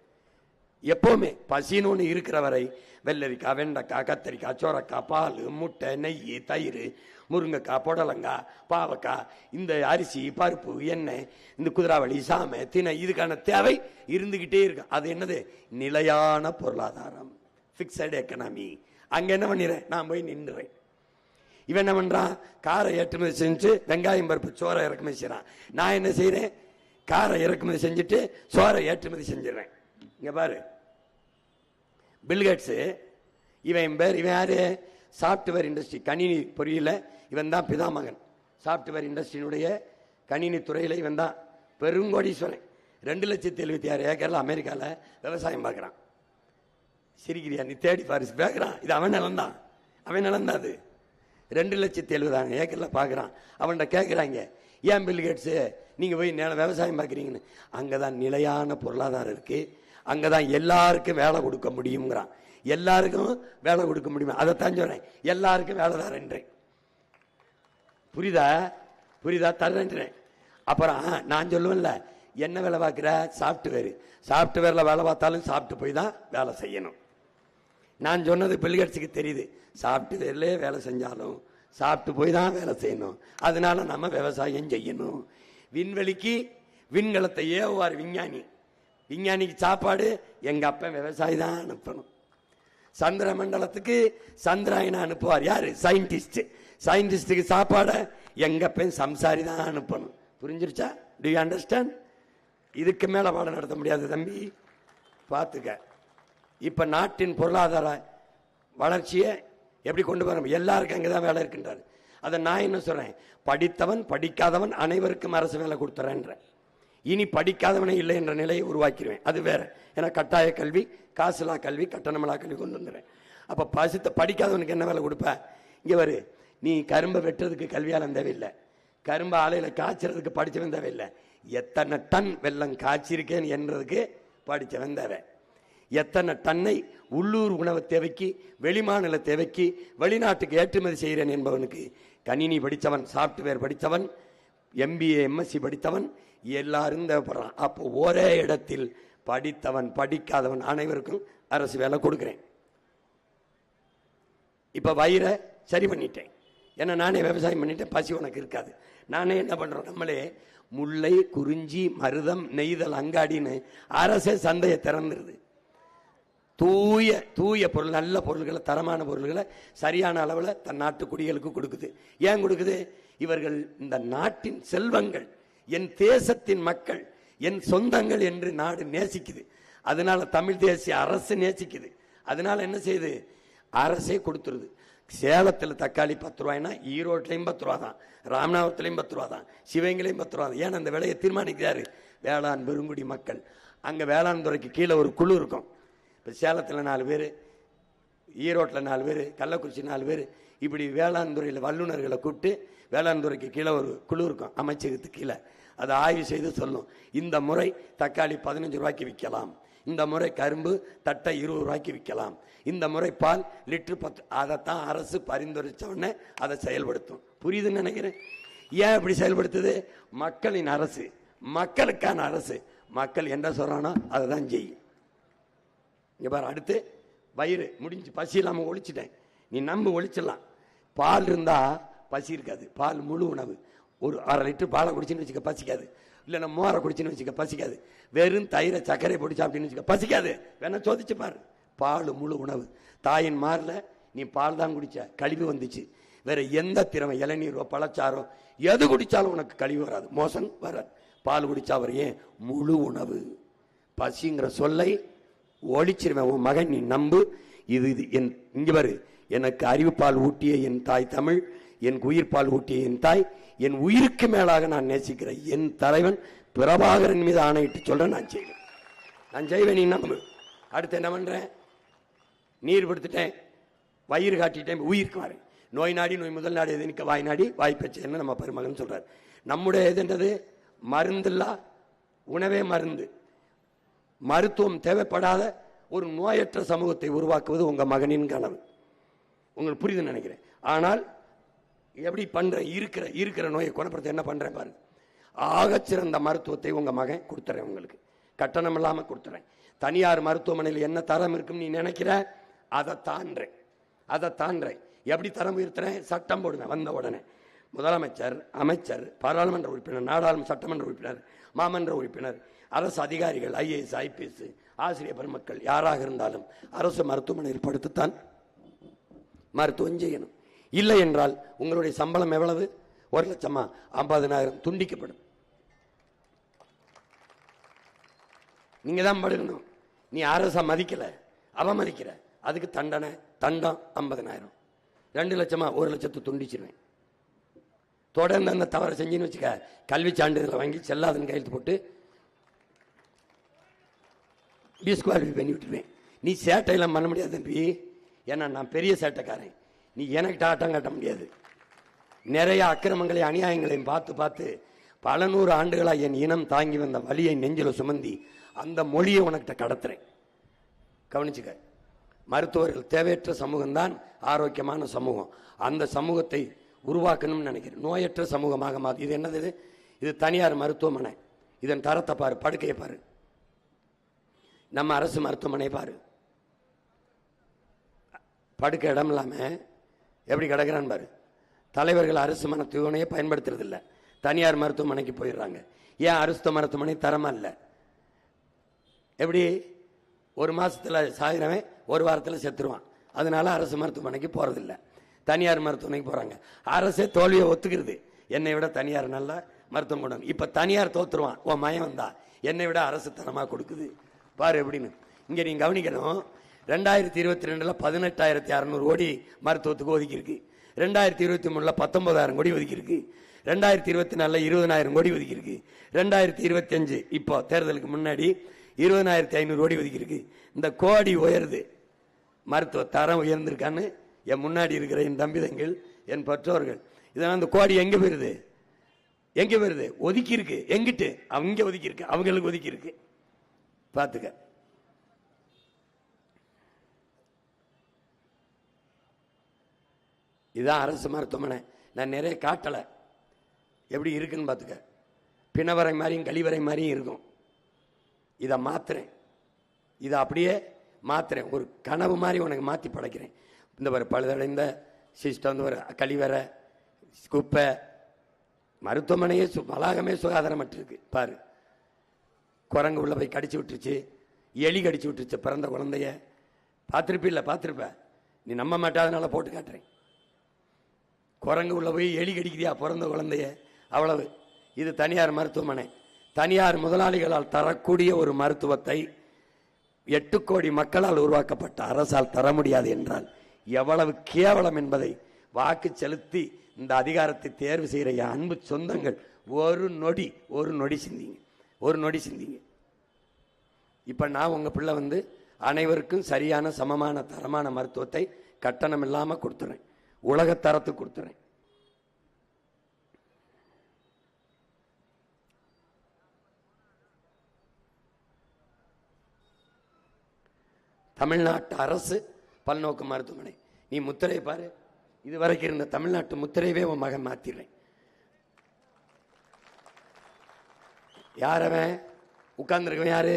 எப்பவுமே பசின்னு இருக்கிற வரை வெள்ளரிக்காய், வெண்டைக்காய், கத்தரிக்காய், சோரக்காய், பால், முட்டை, நெய், தயிர், முருங்கைக்காய், புடலங்காய், பாவக்காய், இந்த அரிசி, பருப்பு, எண்ணெய், இந்த குதிராவளி, சாமை, திணை, இதுக்கான தேவை இருந்துகிட்டே இருக்கு. அது என்னது? நிலையான பொருளாதாரம், பிக்சட் எக்கனாமி. அங்க என்ன பண்ணிடுறேன்? நான் போய் நின்றுறேன். இவன் என்ன பண்றான்? காரை ஏற்றுமதி செஞ்சு வெங்காயம், பருப்பு, சோறை இறக்குமதி செய்யறான். நான் என்ன செய்யறேன்? காரை இறக்குமதி செஞ்சுட்டு சோறை ஏற்றுமதி செஞ்சிடறேன். இங்க பாரு, பில்கேட்ஸ், இவன் பேர், இவன் யாரு? சாப்ட்வேர் இண்டஸ்ட்ரி, கணினி பொறியியல இவன் தான் பிதாமகன். சாப்ட்வேர் இண்டஸ்ட்ரியினுடைய கணினி துறையில இவன் தான் பெருங்கோடீஸ்வரன். 2,76,000 ஏக்கர்ல அமெரிக்கால விவசாயம் பார்க்கிறான். சிரிக்கிறியா? நீ தேடி பாரு, பார்க்கிறான். இது அவன் நிலம்தான், அது 2,70,000 ஏக்கர்ல பார்க்கிறான். அவன்கிட்ட கேட்கிறாங்க, ஏன் பில்கேட்ஸ் நீங்க போய் விவசாயம் பார்க்குறீங்கன்னு? அங்கதான் நிலையான பொருளாதாரம் இருக்கு, அங்கதான் எல்லாருக்கும் வேலை கொடுக்க முடியுங்கிறான். எல்லாருக்கும் வேலை கொடுக்க முடியும், அதைத்தான் சொல்றேன். எல்லாருக்கும் வேலை தரேன்றேன். புரியுதா? தர்றேன்றேன். அப்புறம் நான் சொல்லுவேன்ல, என்ன வேலை பார்க்கிற? சாப்ட்வேர்ல வேலை பார்த்தாலும் சாப்பிட்டு போய் தான் வேலை செய்யணும். நான் சொன்னது பில்கேட்ஸுக்கு தெரியுது. சாப்ட்வேர்லயே வேலை செஞ்சாலும் சாப்பிட்டு போய் தான் வேலை செய்யணும். அதனால நம்ம விவசாயம் செய்யணும். விண்வெளிக்கு விண்கலத்தை ஏவுவார் விஞ்ஞானி. விஞ்ஞானிக்கு சாப்பாடு எங்க அப்பன் விவசாயி தான் அனுப்பணும். சந்திர மண்டலத்துக்கு சந்திராயனை அனுப்புவார் யாரு? சயின்டிஸ்ட். சயின்டிஸ்டுக்கு சாப்பாடு எங்க அப்பன் சம்சாரி தான் அனுப்பணும். புரிஞ்சிருச்சா? Do you understand? இதுக்கு மேல பாடம் நடத்த முடியாது தம்பி, பார்த்துக்க. இப்ப நாட்டின் பொருளாதார வளர்ச்சியை எப்படி கொண்டு வர? எல்லாருக்கும் அங்கதான் வேலை இருக்கின்றாரு. அதை நான் என்ன சொல்றேன்? படித்தவன் படிக்காதவன் அனைவருக்கும் அரசு வேலை கொடுத்துறேன்ற. இனி படிக்காதவனே இல்லை என்ற நிலையை உருவாக்கிடுவேன். அது வேற. ஏன்னா கட்டாய கல்வி, காசுலா கல்வி, கட்டணமில்லா கல்வி கொண்டு வந்துடுறேன். அப்ப படிக்காதவனுக்கு என்ன வேலை கொடுப்ப? இங்க வரு, நீ கரும்பை வெட்டுறதுக்கு கல்வியாளன் தேவையில்லை, கரும்பு ஆலையில காய்ச்சறதுக்கு படிச்சவன் தேவையில்லை, எத்தனை டன் வெள்ளம் காய்ச்சிருக்கேன் என்றதுக்கு படிச்சவன் தேவை. எத்தனை டன்னை உள்ளூர் உணவு தேவைக்கு, வெளிமாநில தேவைக்கு, வெளிநாட்டுக்கு ஏற்றுமதி செய்கிறேன் என்பவனுக்கு கணினி படித்தவன், சாப்ட்வேர் படித்தவன், MBA MSc படித்தவன் எல்லாரும் தேவைப்படுறான். அப்போ ஒரே இடத்தில் படித்தவன் படிக்காதவன் அனைவருக்கும் அரசு வேலை கொடுக்கிறேன். இப்ப வயிறை சரி பண்ணிட்டேன். ஏன்னா நானே விவசாயம் பண்ணிட்டேன், பசி உனக்கு இருக்காது. நானே என்ன பண்றோம்? நம்மளே முல்லை, குறிஞ்சி, மருதம், நெய்தல் அங்காடின்னு அரசே சந்தையை திறந்துருது. தூய பொருள், நல்ல பொருள்களை, தரமான பொருள்களை சரியான அளவில் தன் நாட்டு குடிகளுக்கு கொடுக்குது. ஏன் கொடுக்குது? இவர்கள் இந்த நாட்டின் செல்வங்கள், என் தேசத்தின் மக்கள், என் சொந்தங்கள் என்று நாடு நேசிக்குது. அதனால தமிழ் தேசிய அரசு நேசிக்குது. அதனால என்ன செய்யுது? அரசே கொடுத்துருது. சேலத்தில் தக்காளி 10 ரூபாய்னா ஈரோட்லையும் 10 ரூபா தான், ராமநாதத்திலையும் 10 ரூபா தான், சிவகங்கையிலையும் 10 ரூபா தான். ஏன்னா அந்த விலையை தீர்மானிக்கிறாரு வேளாண் பெருங்குடி மக்கள். அங்க வேளாண் துறைக்கு கீழே ஒரு குழு இருக்கும். இப்போ சேலத்தில் 4 பேர், ஈரோட்டில் 4 பேர், கள்ளக்குறிச்சி 4 பேர், இப்படி வேளாண் துறையில் வல்லுநர்களை கூப்பிட்டு வேளாண் துறைக்கு கீழே ஒரு குழு இருக்கும், அமைச்சகத்துக்கு கீழே. அதை ஆய்வு செய்து சொல்லும், இந்த முறை தக்காளி 15 ரூபாய்க்கு விற்கலாம், இந்த முறை கரும்பு தட்டை 20 ரூபாய்க்கு விற்கலாம், இந்த முறை பால் லிட்டர் 10. அதைத்தான் அரசு பரிந்துரைச்ச உடனே அதை செயல்படுத்தும். புரியுதுன்னு நினைக்கிறேன். ஏன் இப்படி செயல்படுத்துது? மக்களின் அரசு, மக்களுக்கான அரசு. மக்கள் என்ன சொல்றானோ அதை தான் செய்யும். இங்க பாரு, அடுத்து வயிறு முடிஞ்சு, பசி இல்லாம ஒழிச்சிட்டேன். நீ நம்பு ஒழிச்சிடலாம். பால் இருந்தா பசி இருக்காது. பால் முழு உணவு. ஒரு 1/2 லிட்டர் பாலை குடிச்சுன்னு வச்சுக்க பசிக்காது. இல்லைன்னா மோரை குடிச்சுன்னு வச்சுக்க பசிக்காது. வெறும் தயிரை சர்க்கரை போட்டு சாப்பிட்டுன்னு வச்சுக்க பசிக்காது. வேணா சோதிச்சு பாரு. பால் முழு உணவு. தாயின் மார்ல நீ பால் தான் குடிச்ச, கழிவு வந்துச்சு. வேற எந்த திறமை, இளநீரோ பழச்சாரோ எது குடிச்சாலும் உனக்கு கழிவு வராது, மோசம் வராது. பால் குடிச்சா வர. ஏன்? முழு உணவு. பசிங்கிற சொல்லை ஒழிச்சிருவேன். உன் மகன், நீ நம்பு. இது இங்க வரு, எனக்கு அறிவுப்பால் ஊட்டிய என் தாய் தமிழ், என் உயிர்ப்பால் ஊட்டிய என் தாய், என் உயிருக்கு மேலாக நான் நேசிக்கிறேன் என் தலைவன் பிரபாகரன் மீது ஆணையிட்டு சொல்றேன், நான் செய்வேன், நான் செய்வேன். நீ நம்பு. அடுத்து என்ன பண்றேன்? நீர் படுத்துட்டேன், வயிறு காட்டிட்டேன், உயிருக்கு வரேன். நோய் நாடி நோய் முதல் நாடு எதுனிக்க வாய் நாடி வாய்ப்பேச்சு நம்ம பெருமகன் சொல்றாரு. நம்முடைய எதுன்றது மருந்தில்லா உணவே மருந்து. மருத்துவம் தேவைப்படாத ஒரு நோயற்ற சமூகத்தை உருவாக்குவது உங்க மகனின் கனவு. உங்களுக்கு புரியுது நினைக்கிறேன். ஆனால் எப்படி பண்றேன்? இருக்கிற நோயை குணப்படுத்த என்ன பண்றேன் பாருங்க. ஆகச்சிறந்த மருத்துவத்தை உங்க மகன் கொடுத்துறேன், உங்களுக்கு கட்டணம் இல்லாம கொடுத்துறேன். தனியார் மருத்துவமனையில் என்ன தரம் இருக்கும் நீ நினைக்கிற, அதை தாண்டேன். எப்படி தரம் உயர்த்துறேன்? சட்டம் போடுவேன். வந்த உடனே முதலமைச்சர், அமைச்சர், பாராளுமன்ற உறுப்பினர், நாடாளுமன்ற சட்டமன்ற உறுப்பினர், மாமன்ற உறுப்பினர், அரசு அதிகாரிகள், IAS, IPS, ஆசிரியர் பெருமக்கள் யாராக இருந்தாலும் அரசு மருத்துவமனையில் படுத்துத்தான் மருத்துவம் செய்யணும். இல்லை என்றால் உங்களுடைய சம்பளம் எவ்வளவு? 1,50,000 துண்டிக்கப்படும். நீங்க தான் படுக்கணும். நீ அரச மதிக்கல, அவமதிக்கிற, அதுக்கு தண்டம் 50,000. 2 லட்சமா 1 லட்சத்தை துண்டிச்சிருவேன். தொடர்ந்து அந்த தவறை செஞ்சுன்னு வச்சுக்க, கல்வி சான்றிதழை வாங்கி செல்லாதன்னு கையெழுத்து போட்டு டிஸ்குவாலிஃபை பண்ணி விட்டுருவேன். நீ சேட்டையெல்லாம் பண்ண முடியாது தம்பி, ஏன்னா நான் பெரிய சேட்டைக்காரன். நீ எனக்கு ஆட்டம் காட்ட முடியாது. நிறைய அக்கிரமங்களை அநியாயங்களையும் பார்த்து பல நூறு ஆண்டுகளாக என் இனம் தாங்கி வந்த வலியை நெஞ்சில சுமந்தி அந்த மொழியை உனக்கிட்ட கடத்துறேன். கவனிச்சுக்க. மருத்துவர்கள் தேவையற்ற சமூகம் தான் ஆரோக்கியமான சமூகம். அந்த சமூகத்தை உருவாக்கணும்னு நினைக்கிறேன். நோயற்ற சமூகமாக மாறி. இது என்னது? இது தனியார் மருத்துவமனை. இதன் தரத்தை பாரு, படுக்கையை பாரு. நம்ம அரசு மருத்துவமனை பாரு, படுக்க இடம் இல்லாம எப்படி கிடக்கிறான்னு பாரு. தலைவர்கள் அரசு மருத்துவமனையை பயன்படுத்துறது இல்லை, தனியார் மருத்துவமனைக்கு போயிடுறாங்க. ஏன் அரசு மருத்துவமனை தரமா இல்லை? எப்படி? ஒரு மாசத்துல சாகிறவன் ஒரு வாரத்தில் செத்துருவான். அதனால அரசு மருத்துவமனைக்கு போறதில்லை, தனியார் மருத்துவமனைக்கு போறாங்க. அரசே தோல்வியை ஒத்துக்கிறது, என்னை விட தனியார் நல்லா மருத்துவம் கொண்டு. இப்ப தனியார் தோத்துருவான், உன் மயம் வந்தா என்னை விட அரசு தரமா கொடுக்குது பாரு எப்படின்னு. இங்க நீங்க கவனிக்கணும். 2022 18,600 கோடி மருத்துவத்துக்கு ஒதுக்கி இருக்கு. 2023 19,000 கோடி ஒதுக்கி இருக்கு. 2024 20,000 கோடி ஒதுக்கி இருக்கு. 2025 இப்போ தேர்தலுக்கு முன்னாடி 20,500 கோடி ஒதுக்கி இருக்கு. இந்த கோடி உயருது, மருத்துவ தரம் உயர்ந்திருக்கான்னு என் முன்னாடி இருக்கிற என் தம்பிதங்கள், என் பெற்றோர்கள், இதெல்லாம் அந்த கோடி எங்க போயிருது? ஒதுக்கி இருக்கு. எங்கிட்டு? அவங்க ஒதுக்கி இருக்கு, அவங்களுக்கு ஒதுக்கி இருக்கு. பார்த்துக்க. இதுதான் அரசு மருத்துவமனை. நான் நிறைய காட்டல, எப்படி இருக்குன்னு பார்த்துக்க. பிணவரை மாதிரியும் கழிவறை மாதிரியும் இருக்கும். இதை மாத்துறேன், இதை அப்படியே மாத்துறேன். ஒரு கனவு மாதிரி உனக்கு மாற்றி படைக்கிறேன். இந்த ஒரு பழுதடைந்த சிஸ்டம், வந்து ஒரு கழிவறை, குப்பை, மருத்துவமனையே வளாகமே சுகாதாரமற்று இருக்கு பாரு. குரங்கு உள்ள போய் கடிச்சு விட்டுருச்சு, எலி கடிச்சு விட்டுருச்சு பிறந்த குழந்தைய. பார்த்துருப்ப, நீ நம்ப மாட்டாதனால போட்டு காட்டுறேன். குரங்கு உள்ள போய் எலி கடிக்கிறியா பிறந்த குழந்தைய? அவ்வளவு. இது தனியார் மருத்துவமனை. தனியார் முதலாளிகளால் தரக்கூடிய ஒரு மருத்துவத்தை 8 கோடி மக்களால் உருவாக்கப்பட்ட அரசால் தர முடியாது என்றால் எவ்வளவு கேவலம் என்பதை வாக்கு செலுத்தி இந்த அதிகாரத்தை தேர்வு செய்கிற என் அன்பு சொந்தங்கள் ஒரு நொடி சிந்திங்க. இப்ப நான் உங்க பிள்ளை வந்து அனைவருக்கும் சரியான சமமான தரமான மருத்துவத்தை கட்டணம் இல்லாம கொடுத்துறேன், உலக தரத்துக்கு கொடுத்துறேன். தமிழ்நாட்டு அரசு பல்நோக்கு மருத்துவமனை. நீ முத்திரை பாரு, இதுவரைக்கும் இருந்த தமிழ்நாட்டு முத்திரையவே உன் மகன் மாத்திடுறேன். யாரவன் உட்கார்ந்துருக்கவன்? யாரு?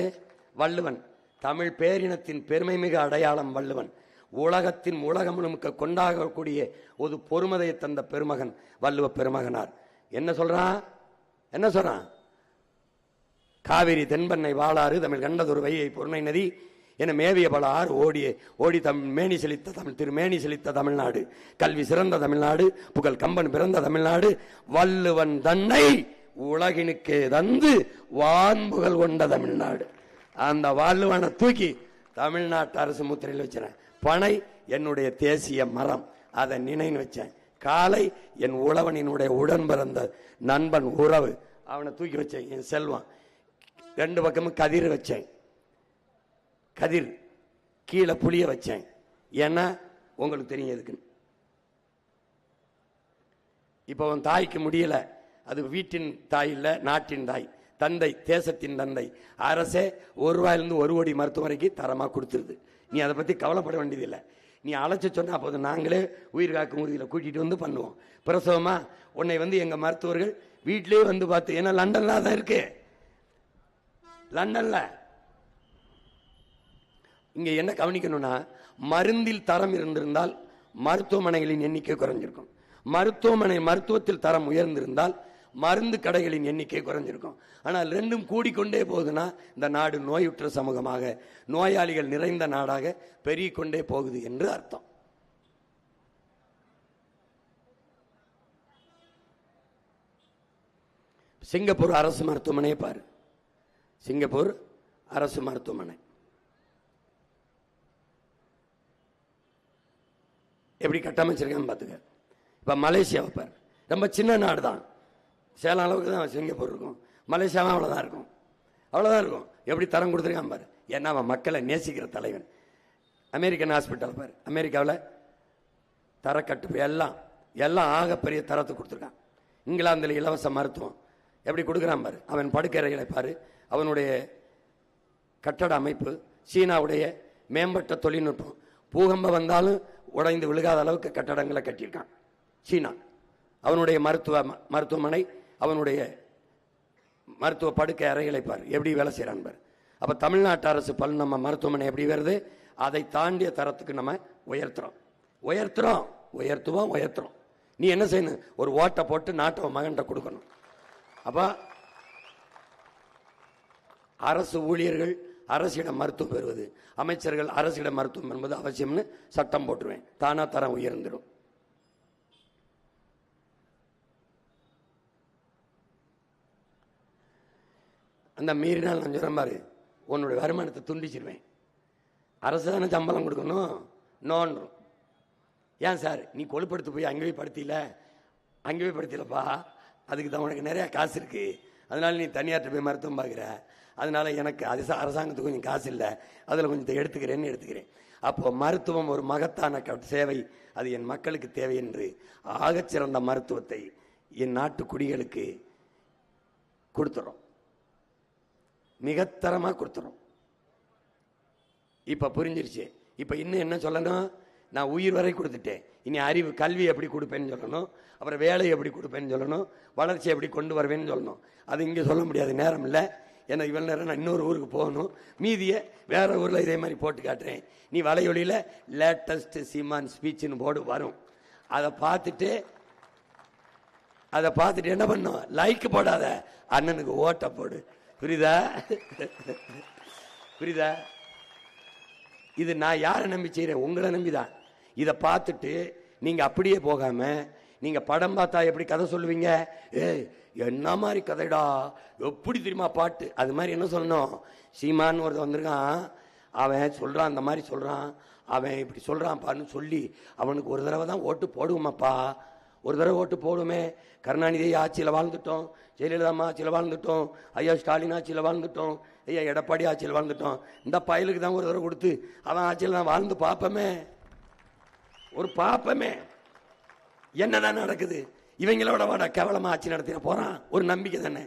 வள்ளுவன். தமிழ் பேரினத்தின் பெருமை மிகு அடையாளம் வள்ளுவன். உலகத்தின் உலகம் முழுக்க கொண்டாடக்கூடிய ஒரு பொறுமதையை தந்த பெருமகன் வள்ளுவ பெருமகனார். என்ன சொல்றான்? காவிரி தென்பண்ணை வாளாறு தமிழ் கண்டதொரு வையை பொருணை நதி என மேவிய பல ஆறு ஓடி மேனி செழித்த தமிழ் திருமேனி செழித்த தமிழ்நாடு, கல்வி சிறந்த தமிழ்நாடு, புகழ் கம்பன் பிறந்த தமிழ்நாடு, வள்ளுவன் தன்னை உலகினுக்கே தந்து வான்புகழ் கொண்ட தமிழ்நாடு. அந்த வள்ளுவனை தூக்கி தமிழ்நாட்டு அரசு முத்திரையில் வச்சேன். பனை என்னுடைய தேசிய மரம், அதை நினைன்னு வச்சேன். காலை என் உழவனினுடைய உடன் பிறந்த நண்பன் உறவு, அவனை தூக்கி வச்சேன். என் செல்வம். 2 பக்கமும் கதிர் வச்சேன். கதிர் கீழே புளிய வச்சேன். ஏன்னா உங்களுக்கு தெரியும் எதுக்கு. இப்ப அவன் தாய்க்கு முடியல, அது வீட்டின் தாய் இல்ல, நாட்டின் தாய், தந்தை, தேசத்தின் தந்தை. அரசே 1 ரூபாயிலிருந்து 1 கோடி மருத்துவமனைக்கு தரமா கொடுத்துருது. நீ அதை பத்தி கவலைப்பட வேண்டியதில்லை. நீ அழைச்சு சொன்னா போது நாங்களே உயிர் காக்கும் ஊர்தியில கூட்டிட்டு வந்து பண்ணுவோம். பிரசவமா உன்னை எங்க மருத்துவர்கள் வீட்டிலேயே வந்து பார்த்து, ஏன்னா லண்டன்ல தான் இருக்கு. லண்டன்ல இங்க என்ன கவனிக்கணும்னா, மருந்தில் தரம் இருந்திருந்தால் மருத்துவமனைகளின் எண்ணிக்கை குறைஞ்சிருக்கும். மருத்துவத்தில் தரம் உயர்ந்திருந்தால் மருந்து கடைகளின் எண்ணிக்கை குறைஞ்சிருக்கும். ஆனால் ரெண்டும் கூடிக்கொண்டே போகுதுன்னா இந்த நாடு நோயுற்ற சமூகமாக, நோயாளிகள் நிறைந்த நாடாக பெருகிக்கொண்டே போகுது என்று அர்த்தம். சிங்கப்பூர் அரசு மருத்துவமனையை பாரு. சிங்கப்பூர் அரசு மருத்துவமனை எப்படி கட்டமைச்சிருக்கான்னு பாத்துக்க. இப்ப மலேசியாவை பாரு, ரொம்ப சின்ன நாடு தான், சேலம் அளவுக்கு தான் சிங்கப்பூர் இருக்கும். மலேசியாவும் அவ்வளவுதான் இருக்கும். எப்படி தரம் கொடுத்துருக்கான் பாரு. ஏன்னா அவன் மக்களை நேசிக்கிற தலைவன். அமெரிக்கன் ஹாஸ்பிட்டல் பாரு, அமெரிக்காவில் தரக்கட்டு எல்லாம் ஆகப்பெரிய தரத்தை கொடுத்துருக்கான். இங்கிலாந்தில் இலவச மருத்துவம் எப்படி கொடுக்குறான் பாரு. அவன் படுக்கறைகளை பாரு, அவனுடைய கட்டட அமைப்பு, சீனாவுடைய மேம்பட்ட தொழில்நுட்பம். பூகம்பம் வந்தாலும் உடைந்து விழுகாத அளவுக்கு கட்டடங்களை கட்டியிருக்கான் சீனா. அவனுடைய மருத்துவமனை, அவனுடைய மருத்துவ படுக்கை அறைகளை பாரு, எப்படி வேலை செய்யறான் பாரு. அப்ப தமிழ்நாட்டு அரசு நம்ம மருத்துவமனை எப்படி வருது, அதை தாண்டிய தரத்துக்கு நம்ம உயர்த்துவோம். நீ என்ன செய்யணும், ஒரு ஓட்டை போட்டு நாட்டை மகன்கிட்ட கொடுக்கணும். அப்ப அரசு ஊழியர்கள் அரசிடம் மருத்துவம் பெறுவது, அமைச்சர்கள் அரசிடம் மருத்துவம் என்பது அவசியம்னு சட்டம் போட்டுருவேன். தானா தரம் உயர்ந்துடும். அந்த மீறினால் நான் சொல்றேன் பாரு, உன்னுடைய வருமானத்தை துண்டிச்சிருவேன். அரசு தானே சம்பளம் கொடுக்கணும். நோன்றும். ஏன் சார் நீ கொழுப்படுத்து போய் அங்கே போய் படுத்திலப்பா, அதுக்கு தான் உனக்கு நிறைய காசு இருக்கு, அதனால நீ தனியார்ட்ட போய் மருத்துவம் பார்க்குற, அதனால எனக்கு அது அரசாங்கத்துக்கு கொஞ்சம் காசு இல்லை, அதில் கொஞ்சம் எடுத்துக்கிறேன். அப்போ மருத்துவம் ஒரு மகத்தான சேவை, அது என் மக்களுக்கு தேவை என்று ஆகச்சிறந்த மருத்துவத்தை என் நாட்டு குடிகளுக்கு கொடுத்துறோம், மிகத்தரமா கொடுத்துறோம். இப்ப புரிஞ்சிருச்சு. இப்ப இன்னும் என்ன சொல்லணும், நான் உயிர் வரை கொடுத்துட்டேன், இனி அறிவு கல்வி எப்படி கொடுப்பேன்னு சொல்லணும், அப்புறம் வேலை எப்படி கொடுப்பேன்னு சொல்லணும், வளர்ச்சி எப்படி கொண்டு வருவேன்னு சொல்லணும். அது இங்க சொல்ல முடியாது, நேரம் இல்லை. ஏன்னா இவ்வளவு நேரம் நான் இன்னொரு ஊருக்கு போகணும், மீதியை வேற ஊர்ல இதே மாதிரி போட்டு காட்டுறேன். நீ வலையொலியில லேட்டஸ்ட் சீமான் ஸ்பீச்னு போர்டு வரும், அதை பார்த்துட்டு என்ன பண்ணும், லைக் போடாத, அண்ணனுக்கு ஓட்ட போடு. புரியுதா? இது நான் யாரை நம்பி செய்யறேன், உங்களை நம்பிதான். இதை பார்த்துட்டு நீங்க அப்படியே போகாம, நீங்க படம் பார்த்தா எப்படி கதை சொல்லுவீங்க, என்ன மாதிரி கதைடா, எப்படி தெரியுமா பாட்டு, அது மாதிரி என்ன சொல்லணும். சீமான்னு ஒருத்தர் வந்திருக்கான், அவன் சொல்றான், அந்த மாதிரி சொல்றான், அவன் இப்படி சொல்றான்ப்பான்னு சொல்லி அவனுக்கு ஒரு தடவை தான் ஓட்டு போடுவோமாப்பா, ஒரு தடவை ஓட்டு போடுமே. கருணாநிதி ஆட்சியில் வாழ்ந்துட்டோம், ஜெயலலிதா ஆட்சியில் வாழ்ந்துட்டோம், ஐயா ஸ்டாலின் ஆட்சியில் வாழ்ந்துட்டோம், ஐயா எடப்பாடி ஆட்சியில் வாழ்ந்துட்டோம். இந்த பயலுக்கு தான் ஒரு தடவை கொடுத்து அவன் ஆட்சியில் தான் வாழ்ந்து பார்ப்பமே, என்னதான் நடக்குது. இவங்களோட வாட கேவலமா ஆட்சி நடத்தின போறான், ஒரு நம்பிக்கை தானே.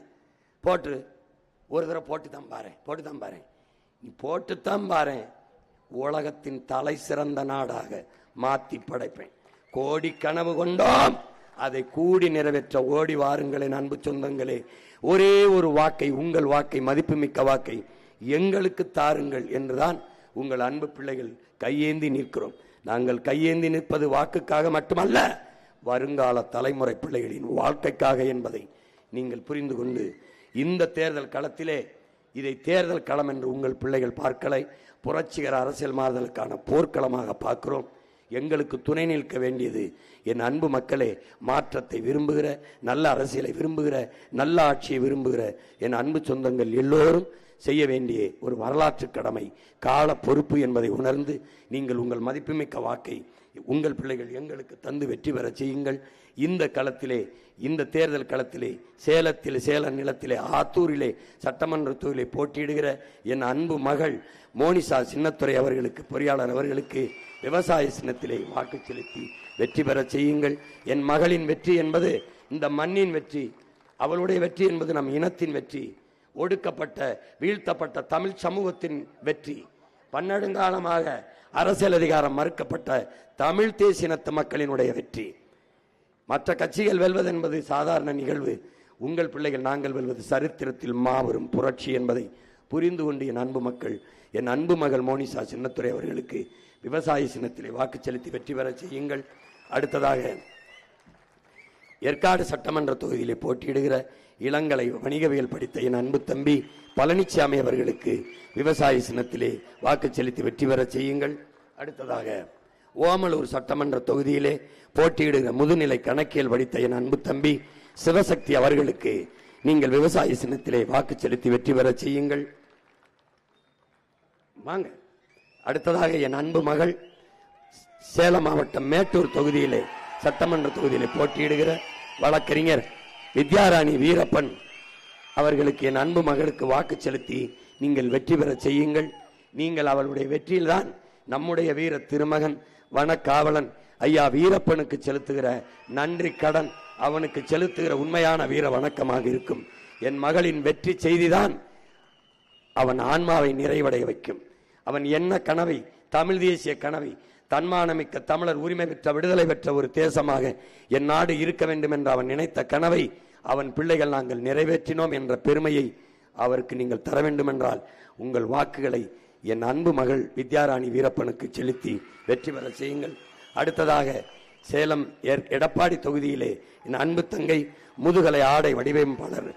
போட்டு ஒரு தடவை போட்டு தான் பாரு, நீ போட்டுத்தான் பாரு, உலகத்தின் தலை சிறந்த நாடாக மாத்தி படைப்பேன். கோடி கனவு கொண்டோம், அதை கூடி நிறைவேற்ற ஓடி வாருங்களேன் அன்பு சொந்தங்களே. ஒரே ஒரு வாக்கை, உங்கள் வாக்கை, மதிப்புமிக்க வாக்கை எங்களுக்கு தாருங்கள் என்றுதான் உங்கள் அன்பு பிள்ளைகள் கையேந்தி நிற்கிறோம். நாங்கள் கையேந்தி நிற்பது வாக்குக்காக மட்டுமல்ல, வருங்கால தலைமுறை பிள்ளைகளின் வாழ்க்கைக்காக என்பதை நீங்கள் புரிந்து கொண்டு, இந்த தேர்தல் களத்திலே இதை தேர்தல் களம் என்று உங்கள் பிள்ளைகள் பார்க்கலை, புரட்சிகர அரசியல் மாறுதலுக்கான போர்க்களமாக பார்க்கிறோம். எங்களுக்கு துணை நிற்க வேண்டியது என் அன்பு மக்களே, மாற்றத்தை விரும்புகிற, நல்ல அரசியலை விரும்புகிற, நல்ல ஆட்சியை விரும்புகிற என் அன்பு சொந்தங்கள் எல்லோரும் செய்ய வேண்டிய ஒரு வரலாற்று கடமை, கால பொறுப்பு என்பதை உணர்ந்து நீங்கள் உங்கள் மதிப்புமிக்க வாக்கை உங்கள் பிள்ளைகள் எங்களுக்கு தந்து வெற்றி பெற செய்யுங்கள். இந்த களத்திலே, இந்த தேர்தல் களத்திலே, சேலத்தில், சேல நிலத்திலே, ஆத்தூரிலே சட்டமன்ற தொகுதியிலே போட்டியிடுகிற என் அன்பு மகள் மோனிசா சின்னத்துரை அவர்களுக்கு, பொறியாளர் அவர்களுக்கு விவசாய சின்னத்திலே வாக்கு செலுத்தி வெற்றி பெற செய்யுங்கள். என் மகளின் வெற்றி என்பது இந்த மண்ணின் வெற்றி, அவளுடைய வெற்றி என்பது நம் இனத்தின் வெற்றி, ஒடுக்கப்பட்ட வீழ்த்தப்பட்ட தமிழ் சமூகத்தின் வெற்றி, பன்னெடுங்காலமாக அரசியல் அதிகாரம் மறுக்கப்பட்ட தமிழ் தேசியனத்து மக்களினுடைய வெற்றி. மற்ற கட்சிகள் வெல்வது என்பது சாதாரண நிகழ்வு, உங்கள் பிள்ளைகள் நாங்கள் வெல்வது சரித்திரத்தில் மாபெரும் புரட்சி என்பதை புரிந்து கொண்டு என் அன்பு மக்கள், என் அன்பு மகள் மோனிசா சின்னத்துரை அவர்களுக்கு விவசாய சின்னத்திலே வாக்கு செலுத்தி வெற்றி பெற செய்யுங்கள். அடுத்ததாக ஏற்காடு சட்டமன்ற தொகுதியிலே போட்டியிடுகிற இளங்கலை வணிகவியல் படித்த என் அன்பு தம்பி பழனிசாமி அவர்களுக்கு விவசாய சின்னத்திலே வாக்கு செலுத்தி வெற்றி பெற செய்யுங்கள். அடுத்ததாக ஓமலூர் சட்டமன்ற தொகுதியிலே போட்டியிடுகிற முதுநிலை கணக்கியல் படித்த என் அன்பு தம்பி சிவசக்தி அவர்களுக்கு நீங்கள் விவசாய சின்னத்திலே வாக்கு செலுத்தி வெற்றி பெற செய்யுங்கள். வாங்க. அடுத்ததாக என் அன்பு மகள் சேலம் மாவட்டம் மேட்டூர் தொகுதியிலே சட்டமன்ற தொகுதியிலே போட்டியிடுகிற வழக்கறிஞர் வித்யாராணி வீரப்பன் அவர்களுக்கு என் அன்பு மகளுக்கு வாக்கு செலுத்தி நீங்கள் வெற்றி பெற செய்யுங்கள். நீங்கள் அவளுடைய வெற்றியில்தான் நம்முடைய வீர திருமகன் வனக்காவலன் ஐயா வீரப்பனுக்கு செலுத்துகிற நன்றி கடன், அவனுக்கு செலுத்துகிற உண்மையான வீர வணக்கமாக இருக்கும். என் மகளின் வெற்றி செய்திதான் அவன் ஆன்மாவை நிறைவடைய வைக்கும். அவன் என்ன கனவை, தமிழ் தேசிய கனவை, தன்மானமிக்க தமிழர் உரிமை பெற்ற விடுதலை பெற்ற ஒரு தேசமாக என் நாடு இருக்க வேண்டும் என்று அவன் நினைத்த கனவை அவன் பிள்ளைகள் நாங்கள் நிறைவேற்றினோம் என்ற பெருமையை அவருக்கு நீங்கள் தர வேண்டும் என்றால் உங்கள் வாக்குகளை என் அன்பு மகள் வித்யாராணி வீரப்பனுக்கு செலுத்தி வெற்றி பெற செய்யுங்கள். அடுத்ததாக சேலம் எடப்பாடி தொகுதியிலே என் அன்பு தங்கை முதுகலை ஆடை வடிவமைப்பாளர்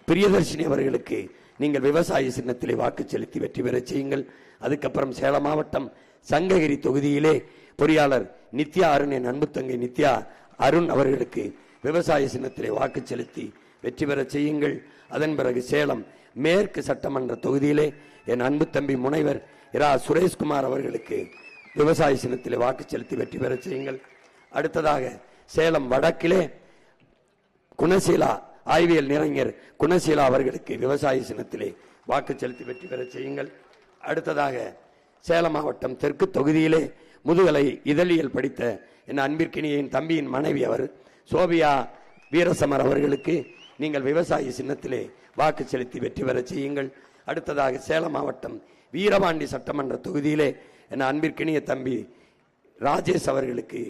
பிரியதர்ஷினி அவர்களுக்கு நீங்கள் விவசாய சின்னத்திலே வாக்கு செலுத்தி வெற்றி பெற செய்யுங்கள். அதுக்கப்புறம் சேலம் மாவட்டம் சங்ககிரி தொகுதியிலே பொறியாளர் நித்யா அருண், என் அன்பு தங்கை நித்யா அருண் அவர்களுக்கு விவசாய சின்னத்திலே வாக்கு செலுத்தி வெற்றி பெற செய்யுங்கள். அதன் பிறகு சேலம் மேற்கு சட்டமன்ற தொகுதியிலே என் அன்பு தம்பி முனைவர் இரா சுரேஷ்குமார் அவர்களுக்கு விவசாய சின்னத்திலே வாக்கு செலுத்தி வெற்றி பெற செய்யுங்கள். அடுத்ததாக சேலம் வடக்கிலே குணசீலா ஆய்வியல் நிறைஞர் குணசீலா அவர்களுக்கு விவசாய சின்னத்திலே வாக்கு செலுத்தி வெற்றி பெற செய்யுங்கள். அடுத்ததாக சேலம் மாவட்டம் தெற்கு தொகுதியிலே முதுகலை இதழியல் படித்த என் அன்பிற்கினியின் தம்பியின் மனைவி அவர் சோபியா வீரசமர் அவர்களுக்கு நீங்கள் விவசாய சின்னத்திலே வாக்கு செலுத்தி வெற்றி பெற செய்யுங்கள். அடுத்ததாக சேலம் மாவட்டம் வீரபாண்டி சட்டமன்ற தொகுதியிலே என் அன்பிற்கினிய தம்பி ராஜேஷ் அவர்களுக்கு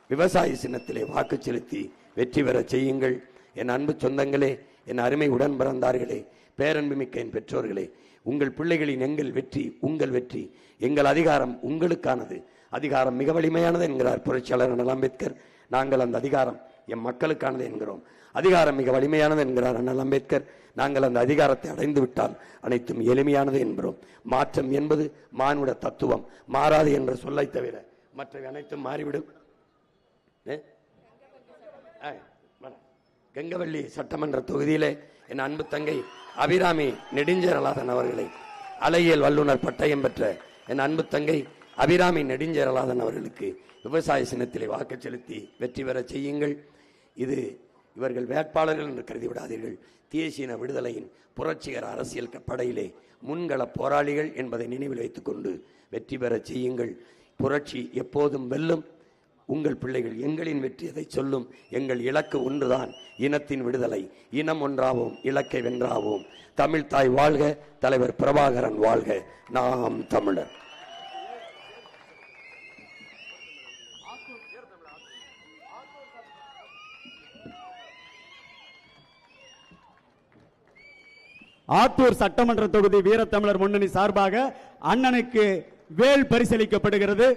விவசாய சின்னத்திலே வாக்கு செலுத்தி வெற்றி பெற செய்யுங்கள். என் அன்பு சொந்தங்களே, என் அருமை உடன் பிறந்தார்களே, பேரன்புமிக்க என் பெற்றோர்களே, உங்கள் பிள்ளைகளின் எங்கள் வெற்றி உங்கள் வெற்றி, எங்கள் அதிகாரம் உங்களுக்கானது, அதிகாரம் மிக வலிமையானது என்கிறார் புரட்சியாளர் அண்ணல் அம்பேத்கர். நாங்கள் அந்த அதிகாரம் எம் மக்களுக்கானது என்கிறோம். அதிகாரம் மிக வலிமையானது என்கிறார் அண்ணல் அம்பேத்கர். நாங்கள் அந்த அதிகாரத்தை அடைந்து விட்டால் அனைத்தும் எளிமையானது என்கிறோம். மாற்றம் என்பது மானுட தத்துவம், மாறாது என்ற சொல்லை தவிர மற்ற அனைத்தும் மாறிவிடும். கங்கவள்ளி சட்டமன்ற தொகுதியிலே என் அன்பு தங்கை அபிராமி நெடுஞ்சேரலாதன் அவர்களை, அலையியல் வல்லுநர் பட்டயம் பெற்ற என் அன்பு தங்கை அபிராமி நெடுஞ்சேரலாதன் அவர்களுக்கு விவசாய சின்னத்திலே வாக்கு செலுத்தி வெற்றி பெற செய்யுங்கள். இது இவர்கள் வேட்பாளர்கள் என்று கருதிவிடாதீர்கள். தேசிய விடுதலையின் புரட்சிகர அரசியல் படையிலே முன்கள போராளிகள் என்பதை நினைவில் வைத்துக் கொண்டு வெற்றி பெற செய்யுங்கள். புரட்சி எப்போதும் வெல்லும். உங்கள் பிள்ளைகள் எங்களின் வெற்றி அதை சொல்லும். எங்கள் இலக்கு ஒன்றுதான், இனத்தின் விடுதலை. இனம் ஒன்றாவோம், இலக்கை வென்றாவோம். தமிழ் தாய் வாழ்க, தலைவர் பிரபாகரன் வாழ்க, நாம் தமிழர். ஆத்தூர் சட்டமன்ற தொகுதி வீரத்தமிழர் முன்னணி சார்பாக அண்ணனுக்கு வேல் பரிசளிக்கப்படுகிறது.